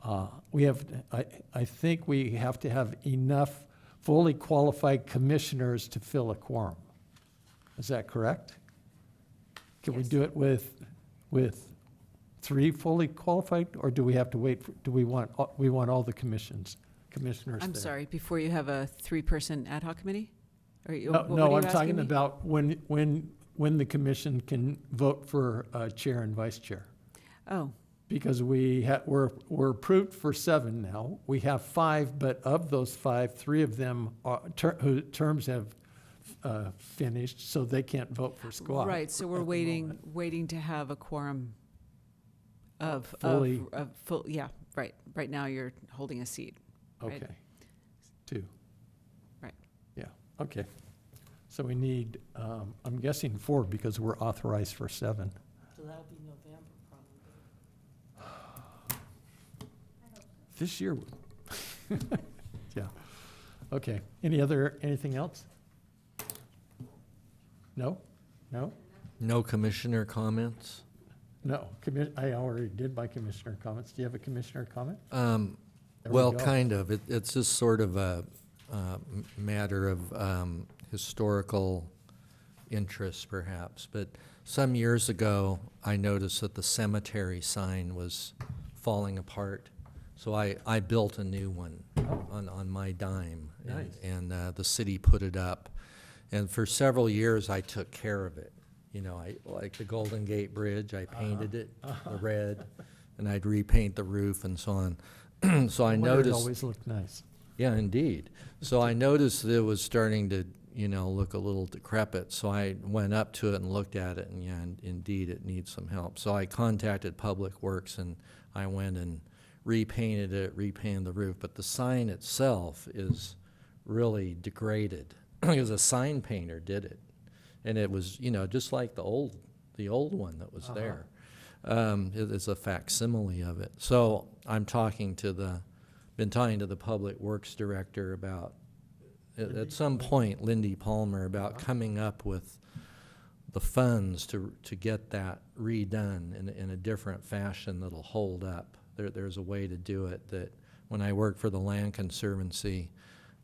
I think we have to have enough fully qualified commissioners to fill a quorum. Is that correct? Can we Yes. do it with 3 fully qualified, or do we have to wait, do we want all the commissioners I'm there? sorry, before you have a 3-person ad hoc committee? Or you- No, what were no, you I'm asking talking me? about when the commission can vote for chair and vice chair. Oh, Because we're approved for 7 now. We have 5, but of those 5, 3 of them are, whose terms have finished, so they can't vote for squad. right, so at we're the waiting, moment. to have a quorum of, Fully- yeah, right. Right now, you're holding a seat. right. Okay, 2. Right. Yeah, okay. So we need, I'm guessing 4 because we're authorized for 7. So that'll be November, probably. This year. Yeah, okay. Anything else? No? No? No commissioner comments? No. I already did my commissioner comments. Do you have a commissioner comment? There we Well, go. kind of. It's just sort of a matter of historical interest, perhaps. But some years ago, I noticed that the cemetery sign was falling apart. So I built a new one on my dime. Nice. And the city put it up. And for several years, I took care of it. You know, like the Golden Gate Bridge, I painted it the red, and I'd repaint the roof and so on. So I wonder noticed. It always looked nice. Yeah, indeed. So I noticed that it was starting to, look a little decrepit. So I went up to it and looked at it, and yeah, indeed, it needs some help. So I contacted Public Works, and I went and repainted the roof. But the sign itself is really degraded. Because a sign painter did it, and it was, just like the old one that was there. It is a facsimile of it. So I'm been talking to the Public Works Director about, at some point, Lindy Palmer, about coming up with the funds to get that redone in a different fashion that'll hold up. There's a way to do it that when I worked for the Land Conservancy,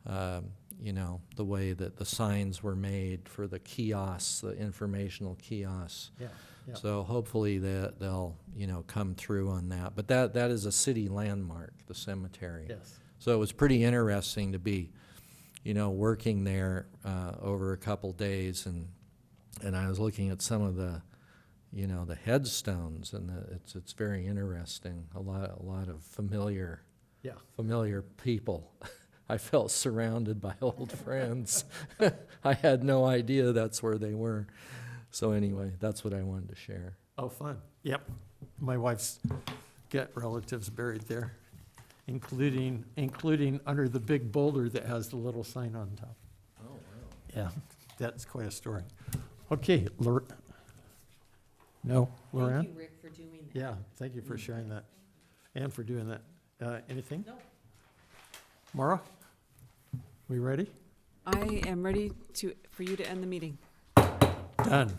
the way that the signs were made for the kiosks, the informational kiosks. Yeah, yeah. So hopefully they'll, come through on that. But that is a city landmark, the cemetery. Yes. So it was pretty interesting to be, working there over a couple days, and I was looking at some of the, the headstones, and it's very interesting. A lot of familiar people. I felt surrounded by old friends. I had no idea that's where they were. So anyway, that's what I wanted to share. Oh, fun. Yep. My wife's got relatives buried there, including under the big boulder that has the little sign on top. Oh, wow. Yeah, that's quite a story. Okay, No, Loran? Thank you, Rick, for doing that. Yeah, thank you for sharing that and for doing that. Anything? No. Mara? We ready? I am ready for you to end the meeting. Done.